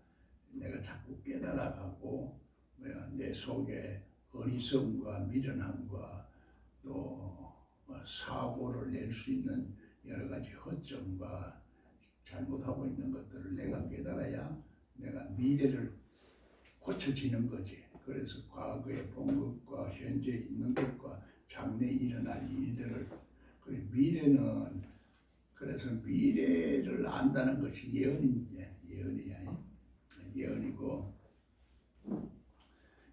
내가 자꾸 깨달아가고 내 속에 어리석음과 미련함과 또 사고를 낼 수 있는 여러 가지 허점과 잘못하고 있는 것들을 내가 깨달아야 내가 미래를 고쳐지는 거지. 그래서 과거에 본 것과 현재 있는 것과 장래에 일어날 일들을 그래 미래는 그래서 미래를 안다는 것이 예언인데 예언이야. 예언이고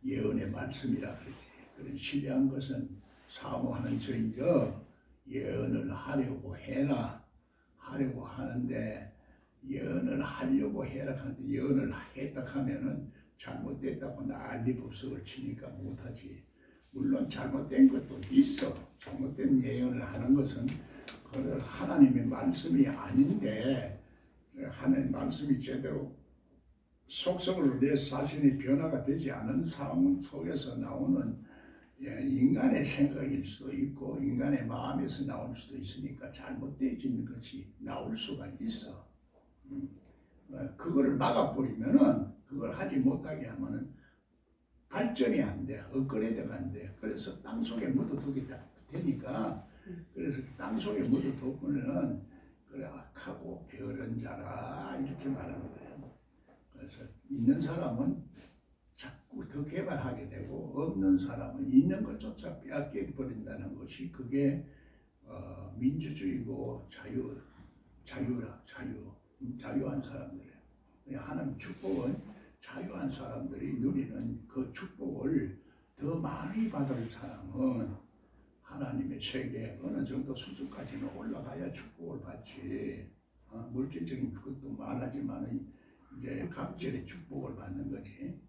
예언의 말씀이라 그러지. 그런 신뢰한 것은 사모하는 저인저 예언을 하려고 해라 하려고 하는데 예언을 하려고 해라 하는데 예언을 했다 하면은 잘못됐다고 난리법석을 치니까 못하지. 물론 잘못된 것도 있어. 잘못된 예언을 하는 것은 하나님의 말씀이 아닌데 하나님의 말씀이 제대로 속성으로 내 자신이 변화가 되지 않은 상황 속에서 나오는 인간의 생각일 수도 있고 인간의 마음에서 나올 수도 있으니까 잘못되어지는 것이 나올 수가 있어. 그거를 막아버리면은 그걸 하지 못하게 하면은 발전이 안 돼. 엇거래가 안 돼. 그래서 땅속에 묻어두게 되니까 그래서 땅속에 묻어두면은 그래 악하고 게으른 자라 이렇게 말하는 거예요. 그래서 있는 사람은 자꾸 더 개발하게 되고 없는 사람은 있는 것조차 빼앗겨 버린다는 것이 그게 민주주의고 자유한 사람들이에요. 하나님 축복은 자유한 사람들이 누리는 그 축복을 더 많이 받을 사람은 하나님의 세계에 어느 정도 수준까지는 올라가야 축복을 받지. 물질적인 것도 많아지만 이제 각질의 축복을 받는 거지.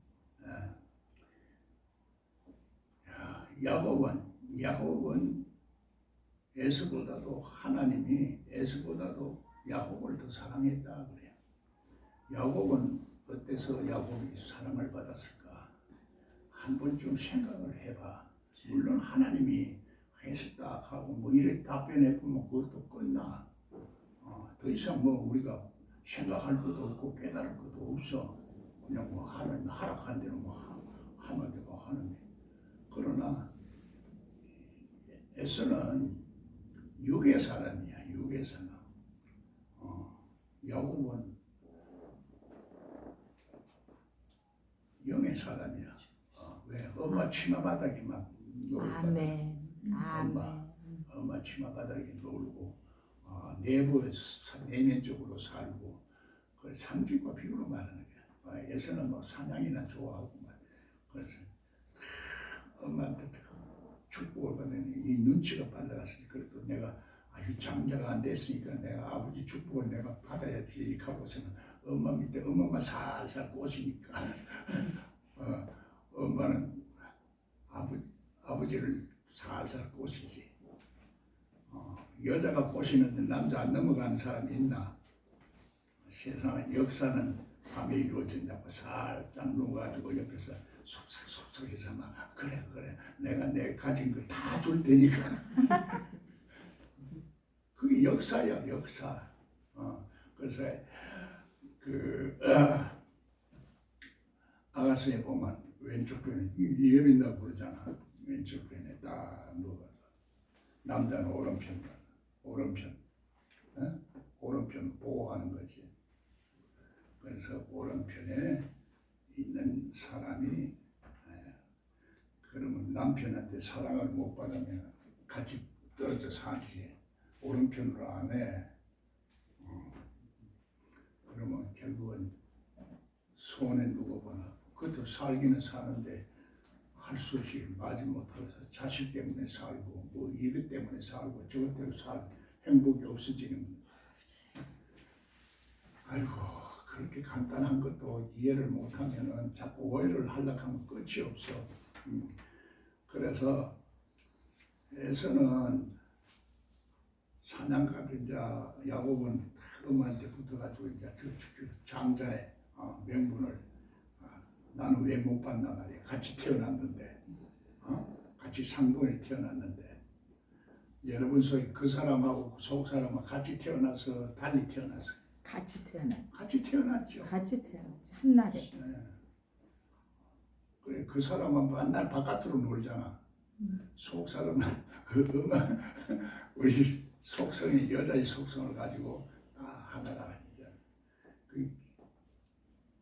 야곱은 에서보다도 하나님이 에서보다도 야곱을 더 사랑했다 그래요. 야곱은 어때서 야곱이 사랑을 받았을까? 한 번쯤 생각을 해봐. 물론 하나님이 했다 하고 뭐 이래 답변해 보면 그것도 끝나. 더 이상 뭐 우리가 생각할 것도 없고 깨달을 것도 없어. 그냥 뭐 하나님 하락한 대로 뭐 하면 되고 하는데. 그러나 에서는 육의 사람이야. 육의 사람. 야곱은 영의 사람이야. 왜? 엄마 치마 바닥에 막 놀고. 아멘. 아멘. 엄마 치마 바닥에 놀고 내면적으로 살고. 그 상징과 비유로 말하는 거야. 에서는 뭐 사냥이나 좋아하고 막. 그래서 엄마한테 축복을 받으니 이 눈치가 빨라갔으니 그래도 내가 장자가 안 됐으니까 내가 아버지 축복을 내가 받아야지 하고서는 엄마 밑에 엄마만 살살 꼬시니까 엄마는 아버지를 살살 꼬시지. 여자가 꼬시는데 남자 안 넘어가는 사람이 있나? 세상의 역사는 밤에 이루어진다고 살짝 누워가지고 옆에서 속삭속삭해서 막 그래 내가 내 가진 거 다 줄 테니까. 그게 역사야 역사. 그래서 아가서에 보면 왼쪽 편에 예민다고 그러잖아. 왼쪽 편에 딱 누워서 남자는 오른편 보호하는 거지. 그래서 오른편에 있는 사람이 그러면 남편한테 사랑을 못 받으면 같이 떨어져 살지. 오른편으로 안 해. 그러면 결국은 손에 누구 보나 그것도 살기는 사는데 할 수 없이 마지못해서 자식 때문에 살고 뭐 이것 때문에 살고 저것 때문에 살고 행복이 없어지는 거야. 아이고 그렇게 간단한 것도 이해를 못하면은 자꾸 오해를 하려고 하면 끝이 없어. 그래서 에서는 사냥가든 자 야곱은 엄마한테 붙어가지고 이제 장자의 명분을 나는 왜 못 받나 말이야. 같이 태어났는데, 같이 상동에 태어났는데, 여러분 속에 그 사람하고 속 사람하고 같이 태어나서 달리 태어났어. 같이 태어났지. 같이 태어났죠. 같이 태어났지. 한날에. 네. 그래 그 사람은 맨날 바깥으로 놀잖아. 속 사람은 우리 속성이 여자의 속성을 가지고 하다가 이제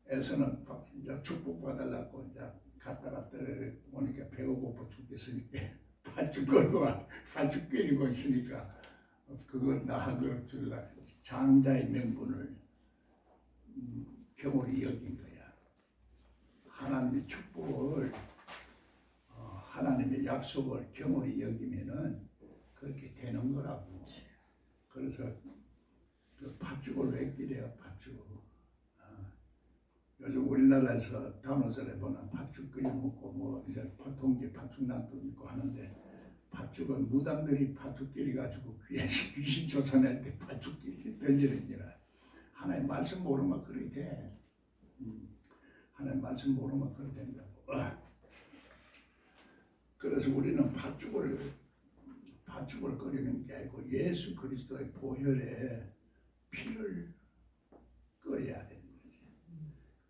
에서는 이제 축복받으려고 이제 갔다가 오니까 배가 고파 죽겠으니까 팥죽 걸고 팥죽 끓이고 있으니까 그걸 나하고 주려 장자의 명분을 경홀히 여긴 거야. 하나님의 축복을 하나님의 약속을 경홀히 여기면은 그렇게 되는 거라고. 그래서 그 팥죽을 왜 끼래요? 팥죽. 요즘 우리나라에서 단오절에 보면 팥죽 끓여 먹고 뭐 이제 보통지 팥죽난도 있고 하는데 팥죽은 무당들이 팥죽 끼리 가지고 귀신 쫓아낼 때 팥죽 끼리 던지는 거라. 하나님 말씀 모르면 그렇게 돼. 하나님 말씀 모르면 그렇게 된다고. 그래서 우리는 팥죽을 끓이는 게 아니고 예수 그리스도의 보혈에 피를 끓여야 되는 거지.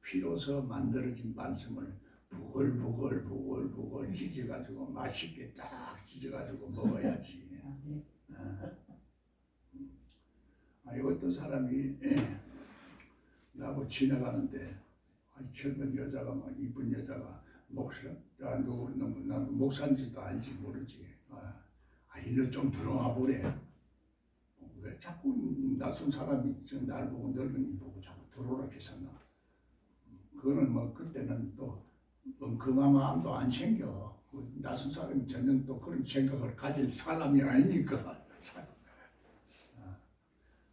피로서 만들어진 말씀을 부글부글 찢어가지고 맛있게 딱 찢어가지고 먹어야지. 어떤 사람이 나하고 지나가는데 젊은 여자가 막 이쁜 여자가 목사, 난 목사인지도 알지 모르지. 일로 좀 들어와 보래. 왜 자꾸 낯선 사람이 날 보고 늙은이 보고 자꾸 들어오라 했었나. 그거는 뭐 그때는 또 그 마음도 안 생겨. 그 낯선 사람이 전혀 또 그런 생각을 가질 사람이 아니니까.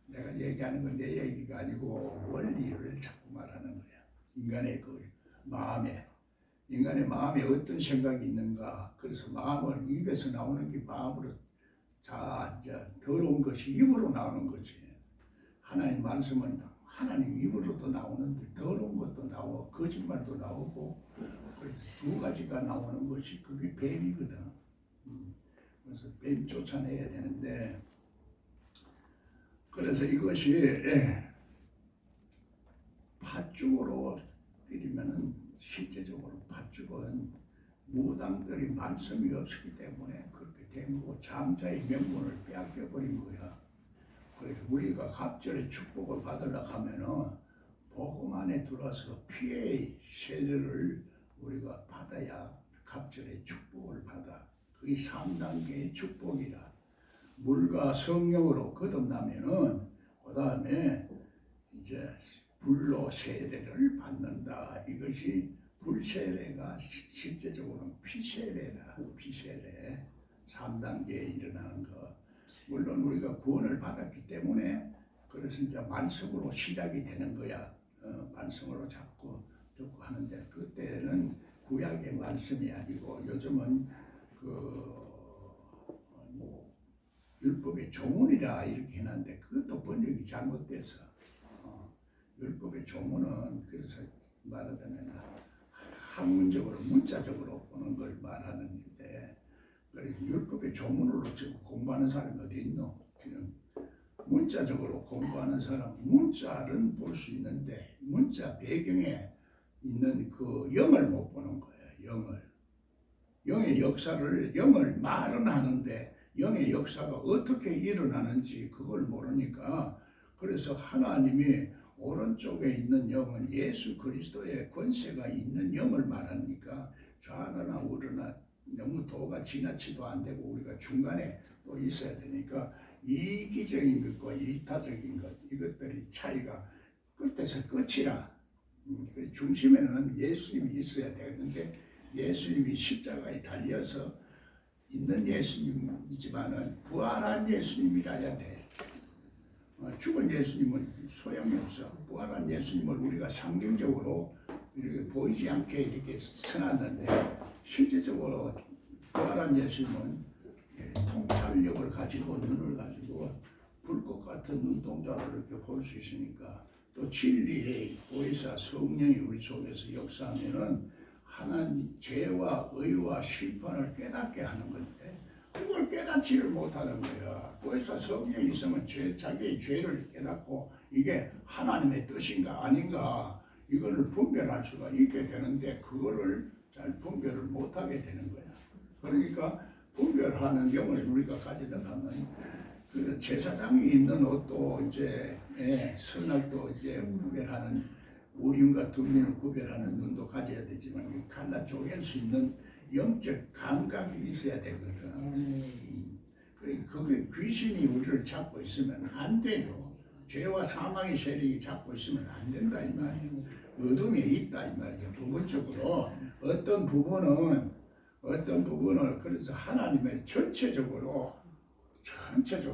내가 얘기하는 건 내 얘기가 아니고 원리를 자꾸 말하는 거야. 인간의 마음에 어떤 생각이 있는가. 그래서 마음을 입에서 나오는 게 마음으로 이제 더러운 것이 입으로 나오는 거지. 하나님 말씀은 하나님 입으로도 나오는데 더러운 것도 나오고 거짓말도 나오고 그래서 두 가지가 나오는 것이 그게 뱀이거든. 그래서 뱀 쫓아내야 되는데 그래서 이것이 팥죽으로 때리면은 실제적으로 팥죽은 무당들이 말씀이 없기 때문에 그렇게 된 거고 장자의 명분을 빼앗겨 버린 거야. 그래서 우리가 갑절의 축복을 받으려고 하면은 복음 안에 들어와서 피해의 세례를 우리가 받아야 갑절의 축복을 받아. 그게 3단계의 축복이라. 물과 성령으로 거듭나면은 그 다음에 이제 불로 세례를 받는다. 이것이 불세례가 실제적으로는 피세례다. 피세례 3단계에 일어나는 것. 물론 우리가 구원을 받았기 때문에 그래서 이제 말씀으로 시작이 되는 거야. 말씀으로 자꾸 듣고 하는데 그때는 구약의 말씀이 아니고 요즘은 율법의 조문이라 이렇게 해놨는데 그것도 번역이 잘못돼서 율법의 조문은 그래서 말하자면 학문적으로 문자적으로 보는 걸 말하는데 그래서 율법의 조문으로 지금 공부하는 사람이 어디 있노? 지금 문자적으로 공부하는 사람 문자는 볼 수 있는데 문자 배경에 있는 그 영을 못 보는 거예요. 영의 역사를 영을 말은 하는데 영의 역사가 어떻게 일어나는지 그걸 모르니까 그래서 하나님이 오른쪽에 있는 영은 예수 그리스도의 권세가 있는 영을 말하니까 좌나 우르나 너무 도가 지나치도 안 되고 우리가 중간에 또 있어야 되니까 이기적인 것과 이타적인 것 이것들이 차이가 끝에서 끝이라 중심에는 예수님이 있어야 되는데 예수님이 십자가에 달려서 있는 예수님이지만은 부활한 예수님이라야 돼. 죽은 예수님은 소용이 없어. 부활한 예수님을 우리가 상징적으로 이렇게 보이지 않게 이렇게 써놨는데 실제적으로 부활한 예수님은 통찰력을 가지고 눈을 가지고 불꽃 같은 눈동자를 이렇게 볼 수 있으니까 또 진리의 보혜사 성령이 우리 속에서 역사하면은 하나님 죄와 의와 심판을 깨닫게 하는 건데 그걸 깨닫지를 못하는 거야. 그래서 성령이 있으면 자기의 죄를 깨닫고 이게 하나님의 뜻인가 아닌가 이거를 분별할 수가 있게 되는데 그거를 잘 분별을 못하게 되는 거야. 그러니까 분별하는 영을 우리가 가지려면 그 제사장이 입는 옷도 이제 선악도 이제 구별하는 우림과 둠림을 구별하는 눈도 가져야 되지만 갈라 쪼갤 수 있는 영적 감각이 있어야 되거든. 그게 귀신이 우리를 잡고 있으면 안 돼요. 죄와 사망의 세력이 잡고 있으면 안 된다 이 말이에요. 어둠이 있다 이 말이에요. 부분적으로 어떤 부분을 그래서 하나님의 전체적으로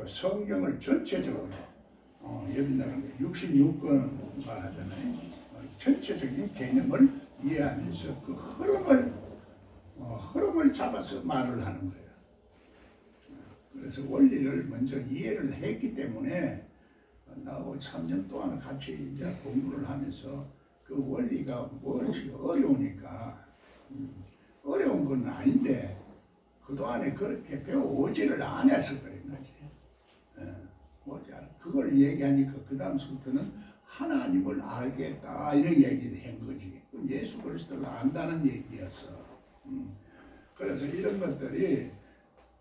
성경을 전체적으로 여기 나가는 66권 말하잖아요. 전체적인 개념을 이해하면서 그 흐름을 잡아서 말을 하는 거예요. 그래서 원리를 먼저 이해를 했기 때문에 나하고 3년 동안 같이 이제 공부를 하면서 그 원리가 무엇이 어려우니까 어려운 건 아닌데 그동안에 그렇게 배워오지를 않아서 그런 거지. 그걸 얘기하니까 그 다음부터는 하나님을 알겠다 이런 얘기를 한 거지. 예수 그리스도를 안다는 얘기였어. 그래서 이런 것들이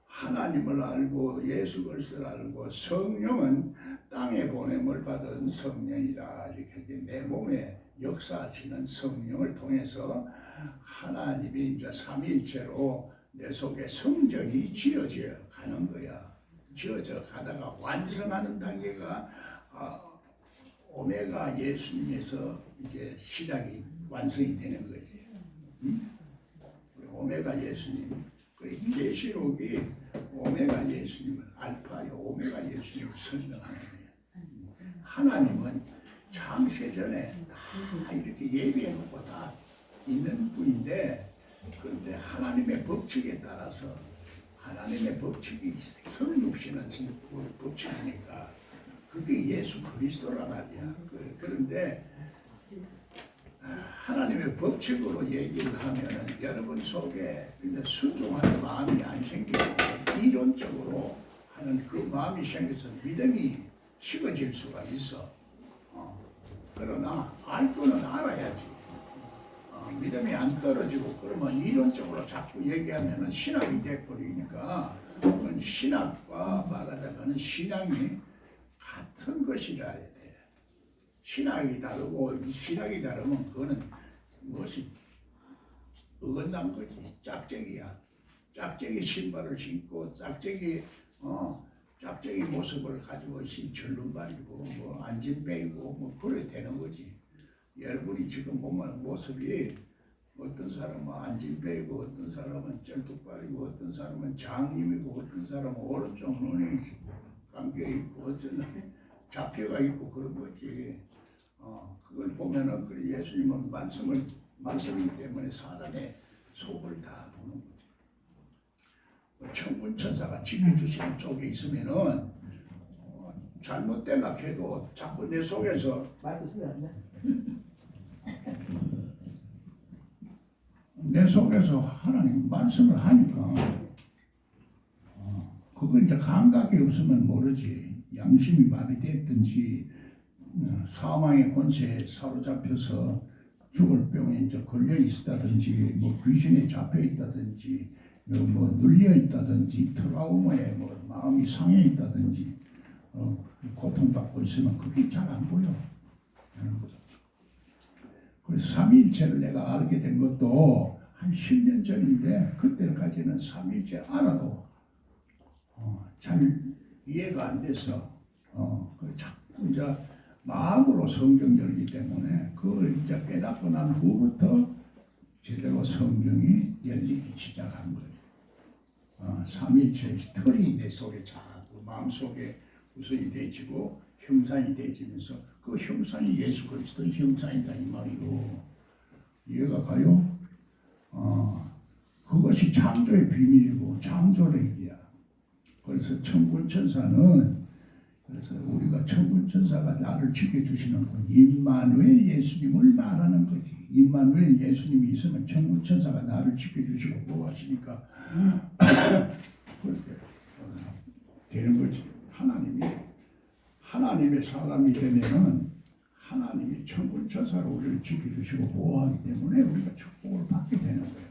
하나님을 알고 예수 그리스도를 알고 성령은 땅에 보냄을 받은 성령이다. 이렇게 내 몸에 역사하시는 성령을 통해서 하나님이 이제 삼위일체로 내 속에 성전이 지어져 가는 거야. 지어져 가다가 완성하는 단계가 오메가 예수님에서 이제 시작이 완성이 되는 거지. 응? 오메가 예수님. 그리고 계시록이 오메가 예수님을 알파요 오메가 예수님을 설명하는 거예요. 하나님은 창세 전에 다 이렇게 예비해놓고 다 있는 분인데, 그런데 하나님의 법칙에 따라서 하나님의 법칙이 성육신은 법칙이니까 그게 예수 그리스도라 말이야. 그런데 하나님의 법칙으로 얘기를 하면은 여러분 속에 순종하는 마음이 안 생기고 이론적으로 하는 그 마음이 생겨서 믿음이 식어질 수가 있어. 그러나 알 거는 알아야지. 믿음이 안 떨어지고 그러면 이론적으로 자꾸 얘기하면은 신학이 돼버리니까, 그건 신학과 말하자면 신앙이 같은 것이라 해야 돼. 신학이 다르고 신학이 다르면 그거는 무엇이 어긋난 거지. 짝짝이야. 짝짝이 신발을 신고 짝짝이 모습을 가지고 신 절름발이고 뭐 안진뱅이고 뭐 그래 되는 거지. 여러분이 지금 보면 모습이 어떤 사람은 안진뱅이고 어떤 사람은 쩔뚝발이고 어떤 사람은 장님이고 어떤 사람은 오른쪽 눈이 감겨 있고 어떤 사람은 잡혀가 있고 그런 거지. 그걸 보면은 그 예수님은 말씀이기 때문에 사람의 속을 다 보는 거지. 천군 천사가 지켜주시는 쪽에 있으면은 잘못되려 해도 자꾸 내 속에서 하나님 말씀을 하니까 그거 이제 감각이 없으면 모르지. 양심이 마비됐든지 사망의 권세에 사로잡혀서 죽을 병에 이제 걸려 있다든지 뭐 귀신에 잡혀 있다든지 뭐 눌려 있다든지 트라우마에 뭐 마음이 상해 있다든지 고통받고 있으면 그게 잘 안 보여. 그래서 삼위일체를 내가 알게 된 것도 한 10년 전인데, 그때까지는 삼위일체 알아도 잘 이해가 안 돼서 자꾸 이제 마음으로 성경 열기 때문에 그걸 이제 깨닫고 난 후부터 제대로 성경이 열리기 시작한 거예요. 삼위일체의 틀이 내 속에 자꾸 마음속에 구성이 되지고 형상이 되지면서 그 형상이 예수 그리스도의 형상이다 이 말이고, 이해가 가요? 그것이 창조의 비밀이고 창조력이야. 그래서 천군천사는, 그래서 우리가 천군천사가 나를 지켜주시는 분 임마누엘 예수님을 말하는 거지. 임마누엘 예수님이 있으면 천군천사가 나를 지켜주시고 보호하시니까 그렇게 되는 거지. 하나님의 사람이 되면은 하나님이 천군천사로 우리를 지켜주시고 보호하기 때문에 우리가 축복을 받게 되는 거예요.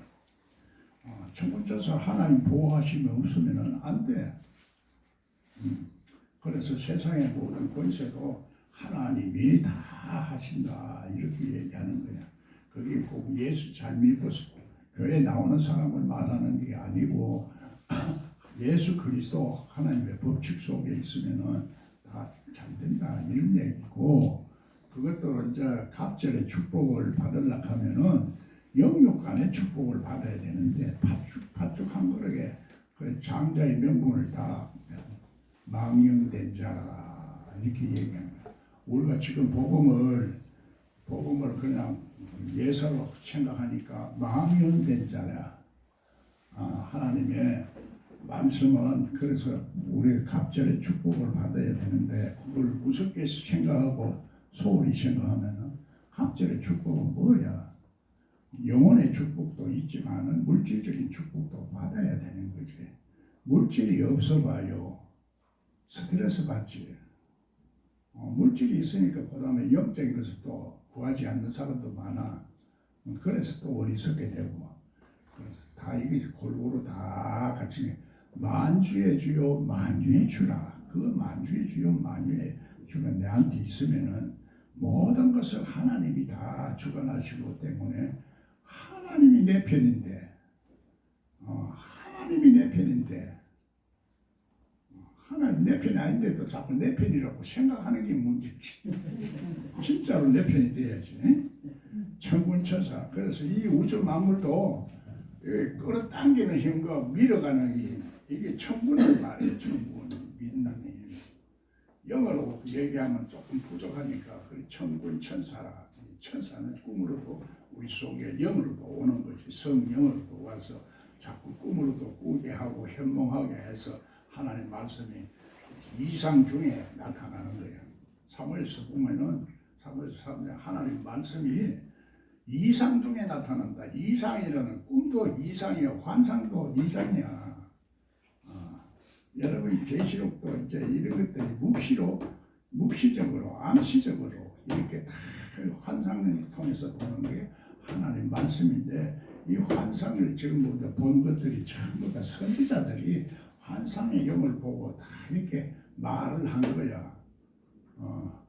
천군천사 하나님 보호하심이 없으면은 안 돼. 그래서 세상의 모든 권세도 하나님이 다 하신다 이렇게 얘기하는 거야. 그게 꼭 예수 잘 믿고 교회 나오는 사람을 말하는 게 아니고 예수 그리스도 하나님의 법칙 속에 있으면은 다 잘 된다 이런 얘기고, 그것도 이제 갑절의 축복을 받으려고 하면은 영육간의 축복을 받아야 되는데 팥죽한 그릇에 그 장자의 명분을 다 망령된 자라 이렇게 얘기하는 거야. 우리가 지금 복음을 그냥 예사로 생각하니까 망령된 자야. 하나님의 말씀은 그래서 우리 갑절의 축복을 받아야 되는데 그걸 무섭게 생각하고 소홀히 생각하면은 갑절의 축복은 뭐야? 영혼의 축복도 있지만은 물질적인 축복도 받아야 되는 거지. 물질이 없어 봐요. 스트레스 받지. 물질이 있으니까 그 다음에 영적인 것을 또 구하지 않는 사람도 많아. 그래서 또 어리석게 되고. 그래서 다 이게 골고루 다 같이 만주의 주요 만주의 주라. 그 만주의 주요 만주의 주가 내한테 있으면은 모든 것을 하나님이 다 주관하시고 때문에 하나님이 내 편인데 하나님이 내 편인데 하나님 내 편이 아닌데도 자꾸 내 편이라고 생각하는 게 문제지. 진짜로 내 편이 돼야지. 천군천사. 그래서 이 우주 만물도 끌어당기는 힘과 밀어가는 힘, 이게 천군을 말해요. 천군, 믿는 힘. 영어로 얘기하면 조금 부족하니까 그래 천군천사라. 천사는 꿈으로도 우리 속에 영으로도 오는 거지. 성령으로도 와서 자꾸 꿈으로도 꾸게 하고 현몽하게 해서 하나님 말씀이 이상 중에 나타나는 거예요. 사무엘서 보면은 사무엘서 3장 하나님 말씀이 이상 중에 나타난다. 이상이라는 꿈도 이상이야. 환상도 이상이야. 여러분 계시록도 이제 이런 것들이 묵시적으로 암시적으로 이렇게 다 환상을 통해서 보는 게 하나님 말씀인데 이 환상을 지금부터 본 것들이 전부 다 선지자들이 환상의 영을 보고 다 이렇게 말을 한 거야.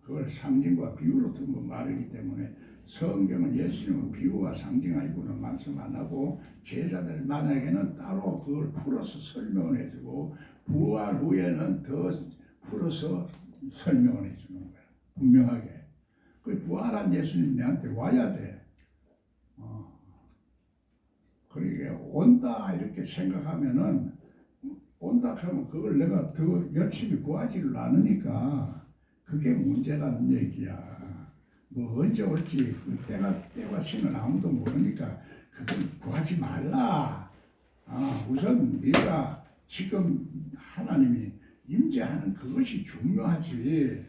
그걸 상징과 비유로 든 말이기 때문에 성경은 예수님은 비유와 상징 아니고는 말씀 안 하고 제자들 만약에는 따로 그걸 풀어서 설명을 해주고 부활 후에는 더 풀어서 설명을 해주는 거야. 분명하게. 그 부활한 예수님 내한테 와야 돼. 그러게 온다 이렇게 생각하면은 온다 하면 그걸 내가 더 열심히 구하지를 않으니까 그게 문제라는 얘기야. 뭐 언제 올지 그 때와 시는 아무도 모르니까 그걸 구하지 말라. 우선 네가 지금 하나님이 임재하는 그것이 중요하지.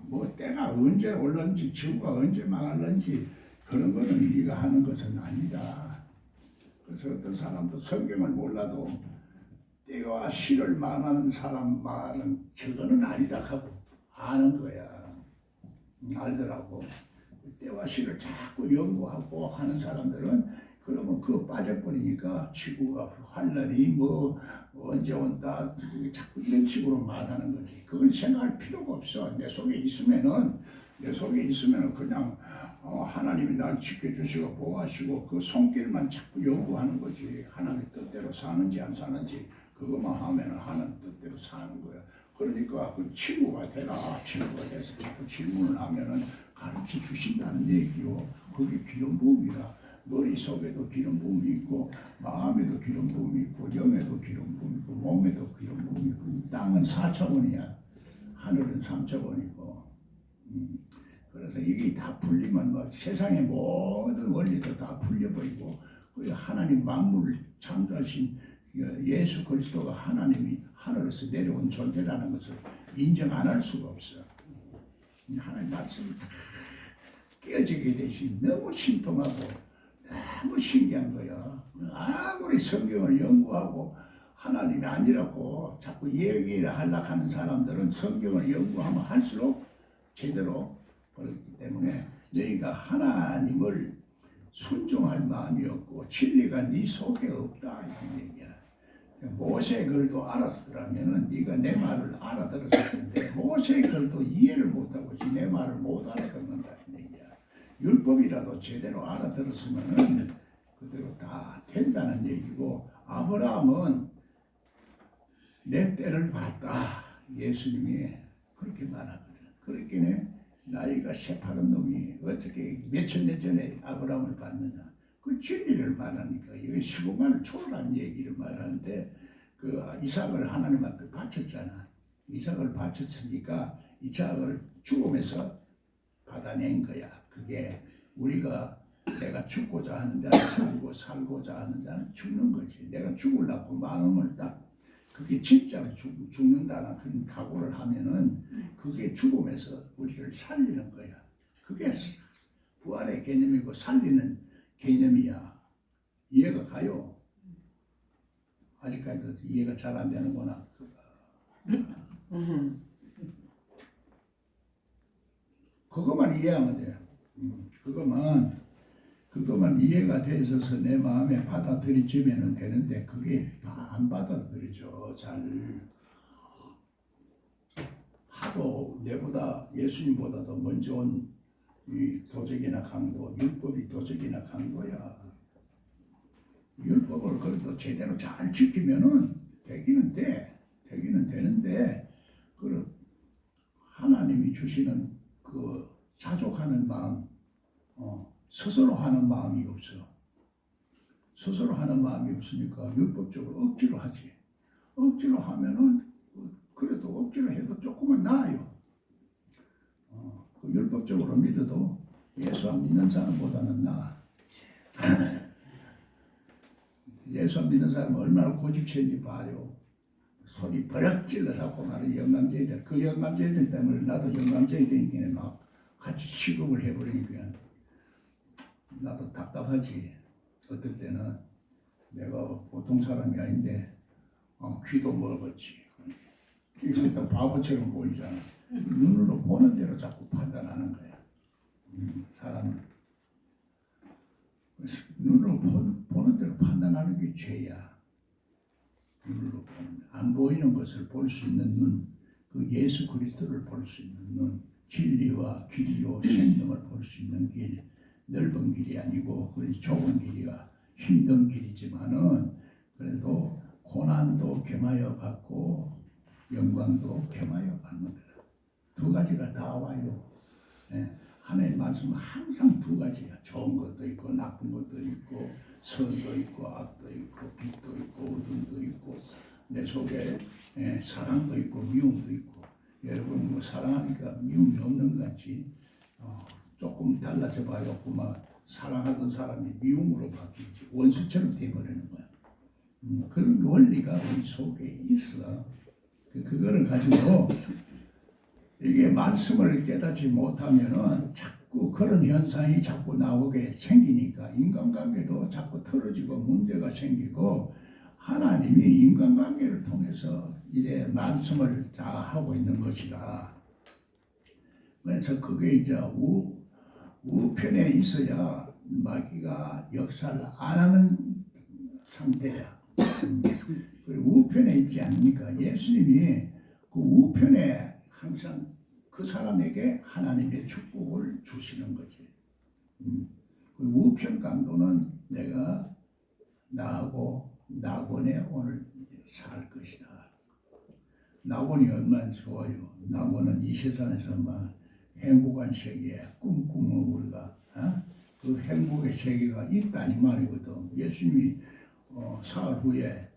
뭐 때가 언제 올는지 지구가 언제 망할는지 그런 거는 네가 하는 것은 아니다. 그래서 어떤 사람도 성경을 몰라도 때와 시를 말하는 사람 말은 저거는 아니다 하고 아는 거야. 알더라고. 때와 시를 자꾸 연구하고 하는 사람들은 그러면 그거 빠져버리니까 지구가 환란이 뭐 언제 온다 자꾸 이런 식으로 말하는 거지. 그건 생각할 필요가 없어. 내 속에 있으면은 그냥 하나님이 날 지켜주시고 보호하시고 그 손길만 자꾸 연구하는 거지. 하나님 뜻대로 사는지 안 사는지 그것만 하면은 하나님 뜻대로 사는 거야. 그러니까 그 친구가 되라. 친구가 돼서 자꾸 질문을 하면은 가르쳐 주신다는 얘기요. 그게 기름 부음이라. 머릿속에도 기름 부음이 있고 마음에도 기름 부음이 있고 영에도 기름 부음이 있고 몸에도 기름 부음이 있고 이 땅은 4차원이야. 하늘은 3차원이고. 그래서 이게 다 풀리면 막 세상의 모든 원리도 다 풀려버리고 하나님 만물을 창조하신 예수 그리스도가 하나님이 하늘에서 내려온 존재라는 것을 인정 안 할 수가 없어. 하나님 말씀이 다 깨어지게 되신 너무 신통하고 너무 신기한 거야. 아무리 성경을 연구하고 하나님이 아니라고 자꾸 얘기를 하려고 하는 사람들은 성경을 연구하면 할수록 제대로 그렇기 때문에 너희가 하나님을 순종할 마음이 없고 진리가 네 속에 없다 이런 얘기야. 모세의 글도 알았더라면은 네가 내 말을 알아들었을 텐데 모세의 글도 이해를 못하고 내 말을 못 알아듣는다 이 얘기야. 율법이라도 제대로 알아들었으면은 그대로 다 된다는 얘기고 아브라함은 내 때를 봤다. 예수님이 그렇게 말하거든. 그렇게 나이가 새파란 놈이 어떻게 몇천 년 전에 아브라함을 봤느냐. 그 진리를 말하니까 이거 15만을 초월한 얘기를 말하는데 그 이삭을 하나님한테 바쳤잖아. 이삭을 바쳤으니까 이삭을 죽음에서 받아낸 거야. 그게 우리가 내가 죽고자 하는 자는 살고 살고자 하는 자는 죽는 거지. 내가 죽으려고 마음을 딱 그게 진짜로 죽는다는 그런 각오를 하면은 그게 죽음에서 우리를 살리는 거야. 그게 부활의 개념이고 살리는 개념이야. 이해가 가요? 아직까지도 이해가 잘 안 되는구나. 그것만 이해하면 돼요. 그것만 이해가 돼 있어서 내 마음에 받아들이지면 되는데 그게 다 안 받아들이죠. 잘 또 내보다 예수님보다도 먼저 온 이 도적이나 강도, 율법이 도적이나 강도야. 율법을 그래도 제대로 잘 지키면은 되기는 돼. 되기는 되는데 그 하나님이 주시는 그 자족하는 마음, 스스로 하는 마음이 없어. 스스로 하는 마음이 없으니까 율법적으로 억지로 하지. 억지로 하면은 그래도 억지로 해도 조금은 나아요. 그 율법적으로 믿어도 예수 안 믿는 사람보다는 나아. 예수 안 믿는 사람은 얼마나 고집체인지 봐요. 소리 버럭 질러서 나를 영감제이들, 그 영감제이들 때문에 나도 영감제이들이니까 막 같이 취급을 해버리니까 나도 답답하지. 어떨 때는 내가 보통 사람이 아닌데 귀도 먹었지. 그래서 바보처럼 보이잖아. 눈으로 보는 대로 자꾸 판단하는 거야. 사람은 눈으로 보는 대로 판단하는 게 죄야. 눈으로 보는, 안 보이는 것을 볼 수 있는 눈, 그 예수 그리스도를 볼 수 있는 눈, 진리와 길이요 생명을 볼 수 있는 길, 넓은 길이 아니고 그 좁은 길이야. 힘든 길이지만은 그래도 고난도 겸하여 받고 영광도 겸하여 받는 거야. 두 가지가 다 와요. 예. 하나님 말씀은 항상 두 가지야. 좋은 것도 있고 나쁜 것도 있고 선도 있고 악도 있고 빛도 있고 어둠도 있고 내 속에 사랑도 있고 미움도 있고. 여러분 뭐 사랑하니까 미움이 없는 것 같지. 조금 달라져 봐요. 그만 사랑하던 사람이 미움으로 바뀌지. 원수처럼 돼버리는 거야. 그런 원리가 우리 속에 있어. 그거를 가지고 이게 말씀을 깨닫지 못하면은 자꾸 그런 현상이 자꾸 나오게 생기니까 인간관계도 자꾸 틀어지고 문제가 생기고 하나님이 인간관계를 통해서 이제 말씀을 다 하고 있는 것이라. 그래서 그게 이제 우편에 있어야 마귀가 역사를 안 하는 상태야. 그리고 우편에 있지 않습니까? 예수님이 그 우편에 항상 그 사람에게 하나님의 축복을 주시는 거지. 그 우편 강도는 내가 나하고 낙원에 오늘 살 것이다. 낙원이 얼마나 좋아요. 낙원은 이 세상에서만 행복한 세계, 꿈꾸는 우리가 그 행복의 세계가 있다 이 말이거든. 예수님이 사흘 후에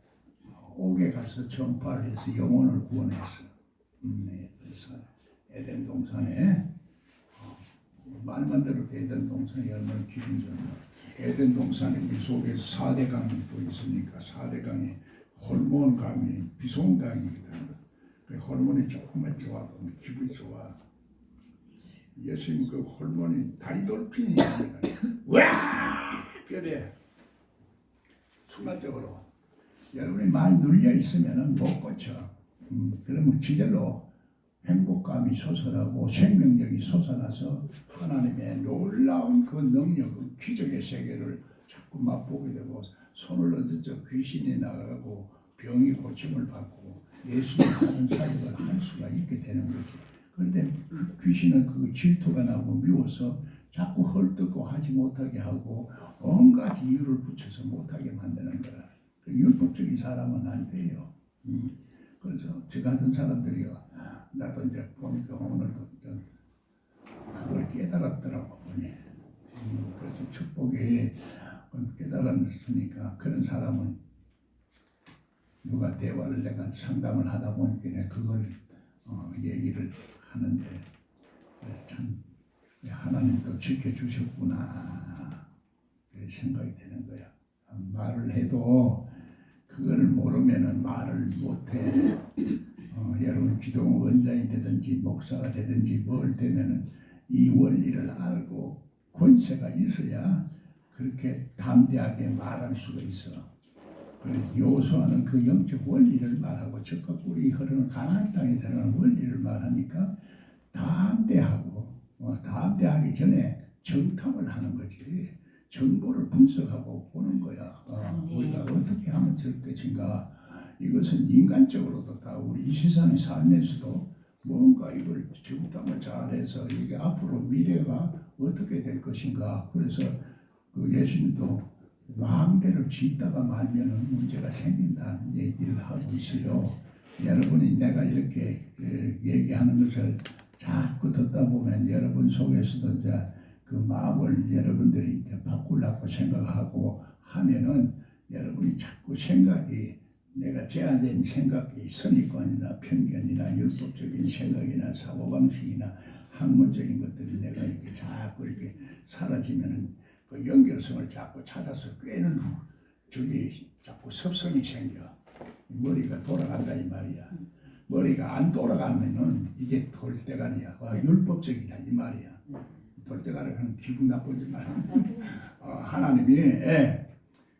옥에 가서 전파를 해서 영혼을 구원했어. 그래서 에덴 동산에 말만 들어도 에덴 동산이 얼마나 기분 좋나. 에덴 동산에 우리 속에서 4대 강이 또 있으니까 4대 강에 호르몬 강이 비손 강이거든. 그 호르몬이 조금만 좋아도 기분이 좋아. 예수님 그 호르몬이 다이돌핀이 아니라 와 그래. 순간적으로 여러분이 많이 눌려 있으면은 못 고쳐. 그러면 지절로 행복감이 솟아나고 생명력이 솟아나서 하나님의 놀라운 그 능력, 그 기적의 세계를 자꾸 맛보게 되고 손을 얹어서 귀신이 나가고 병이 고침을 받고 예수님 하는 사역을 할 수가 있게 되는 거지. 그런데 귀신은 그 질투가 나고 미워서 자꾸 헐뜯고 하지 못하게 하고 온갖 이유를 붙여서 못하게 만드는 거라. 율법적인 사람은 안 돼요. 그래서 저 같은 사람들이요. 나도 이제 보니까 오늘도 그걸 깨달았더라고 보니. 그래서 축복이 깨달았으니까 그런 사람은 누가 대화를 내가 상담을 하다 보니까 그걸 얘기를 하는데 참 하나님도 지켜주셨구나 생각이 되는 거야. 말을 해도 그걸 모르면은 말을 못해. 여러분 기독 원장이 되든지 목사가 되든지 뭘 되면은 이 원리를 알고 권세가 있어야 그렇게 담대하게 말할 수가 있어. 그래서 요소하는 그 영적 원리를 말하고 적과 꿀이 흐르는 가나안 땅에 들어가는 원리를 말하니까 담대하고 담대하기 전에 정탐을 하는 거지. 정보를 분석하고 보는 거야. 우리가 어떻게 하면 될 것인가. 이것은 인간적으로도 다 우리 이 세상의 삶에서도 뭔가 이걸 정탐을 잘해서 이게 앞으로 미래가 어떻게 될 것인가. 그래서 그 예수님도 마음대로 짓다가 말면은 문제가 생긴다는 얘기를 하고 있어요. 여러분이 내가 이렇게 얘기하는 것을 자꾸 듣다 보면 여러분 속에서도 이제 그 마음을 여러분들이 이제 바꾸려고 생각하고 하면은 여러분이 자꾸 생각이 내가 제한된 생각이 선입관이나 편견이나 율법적인 생각이나 사고방식이나 학문적인 것들이 내가 이렇게 자꾸 이렇게 사라지면은 그 연결성을 자꾸 찾아서 꿰는 후 저기 자꾸 섭성이 생겨. 머리가 돌아간다 이 말이야. 머리가 안 돌아가면은 이게 돌대가리야. 율법적이다 이 말이야. 돌대가리는 기분 나쁘지만 하나님이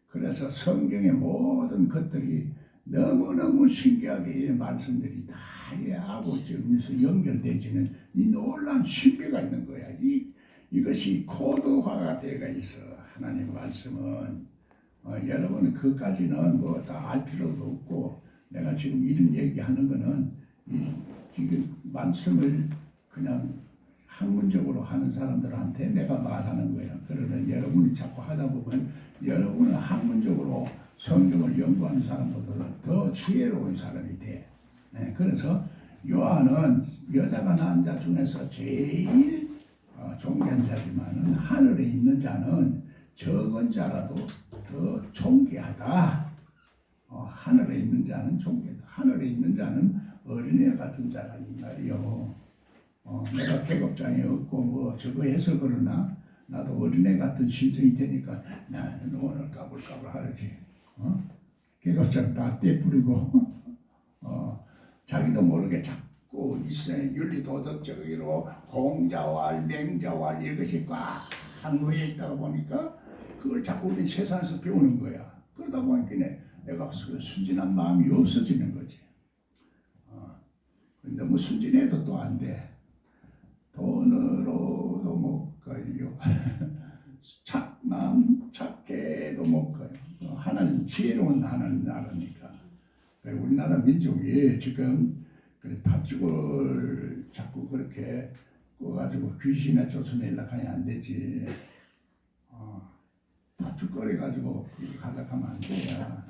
그래서 성경의 모든 것들이 너무너무 신기하게 이 말씀들이 다 하고 지금서 연결되지는 이 놀라운 신비가 있는 거야. 이것이 코드화가 되어 있어. 하나님 말씀은 여러분은 그까지는 뭐 다 알 필요도 없고 내가 지금 이런 얘기하는 거는 지금 말씀을 그냥 학문적으로 하는 사람들한테 내가 말하는 거야. 그러나 여러분이 자꾸 하다 보면 여러분은 학문적으로 성경을 연구하는 사람보다 더 지혜로운 사람이 돼. 그래서 요한은 여자가 낳은 자 중에서 제일 존귀한 자지만은 하늘에 있는 자는 적은 자라도 더 존귀하다. 하늘에 있는 자는 존귀하다. 하늘에 있는 자는 어린애 같은 자라 이 말이요. 내가 계급장에 없고 뭐 저거 해서 그러나 나도 어린애 같은 심정이 되니까 나는 오늘 까불까불 하지. 계급장 다 떼뿌리고 자기도 모르게 자꾸 이스라엘 윤리 도덕적으로 공자왈 맹자왈 이것이 꽉 놓여 있다가 보니까 그걸 자꾸 우리 세상에서 배우는 거야. 그러다 보니까 내가 순진한 마음이 없어지는 거지. 너무 순진해도 또 안 돼. 돈으로도 못 가요. 착해도 못 가요. 하나님 지혜로운 하나님 나라니까. 우리나라 민족이 지금 팥죽을 자꾸 그렇게 꺼가지고 귀신에 쫓아내려고 하면 안 되지. 팥죽 꺼내가지고 가려고 하면 안 돼요.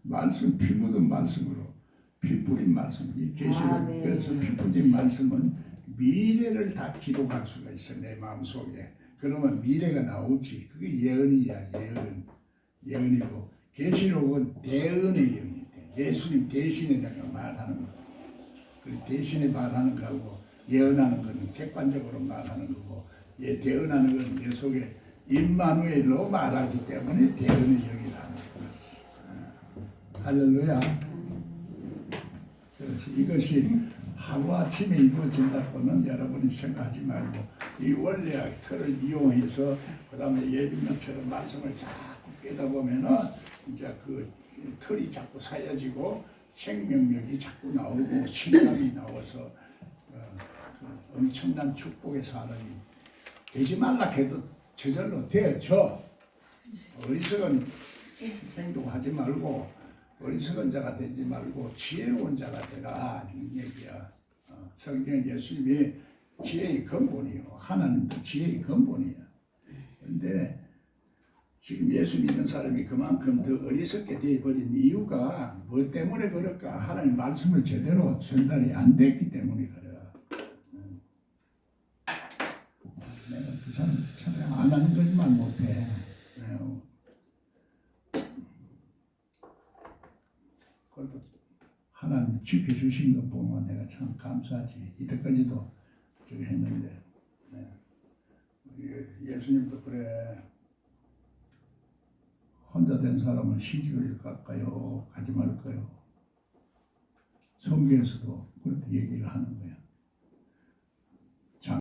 말씀 피 묻은 말씀으로 피 뿌린 말씀 이 계시록 네. 그래서 피 뿌린 말씀은 미래를 다 기록할 수가 있어 내 마음속에. 그러면 미래가 나오지. 그게 예언이야. 예언이고 계시록은 대언의 예언이 돼. 예수님 대신에 내가 말하는 거. 그리고 대신에 말하는 거하고 예언하는 거는 객관적으로 말하는 거고 대언하는 거는 내 속에 임마누엘로 말하기 때문에 대언의 영이라는 거야. 할렐루야. 그래서 이것이 하루아침에 이루어진다고는 여러분이 생각하지 말고 이 원리학 틀을 이용해서 그 다음에 예비명처럼 말씀을 자꾸 깨다 보면은 이제 그 틀이 자꾸 사여지고 생명력이 자꾸 나오고 신감이 나와서 그 엄청난 축복의 사람이 되지 말라 해도 저절로 되어져. 어리석은 행동하지 말고 어리석은 자가 되지 말고 지혜로운 자가 되라 이런 얘기야. 성경 예수님이 지혜의 근본이요. 하나님도 지혜의 근본이야. 그런데 지금 예수 믿는 사람이 그만큼 더 어리석게 되어버린 이유가 뭐 때문에 그럴까? 하나님 말씀을 제대로 전달이 안 됐기 때문에 그래. 내가 그 사람 참 안 하는 것만 못해. 그래도 하나님 지켜주신 것 보면 내가 참 감사하지. 이때까지도 저기 했는데 예수님도 그래. 혼자 된 사람은 시집을 갈까요? 가지 말까요? 성경에서도 그렇게 얘기를 하는 거야.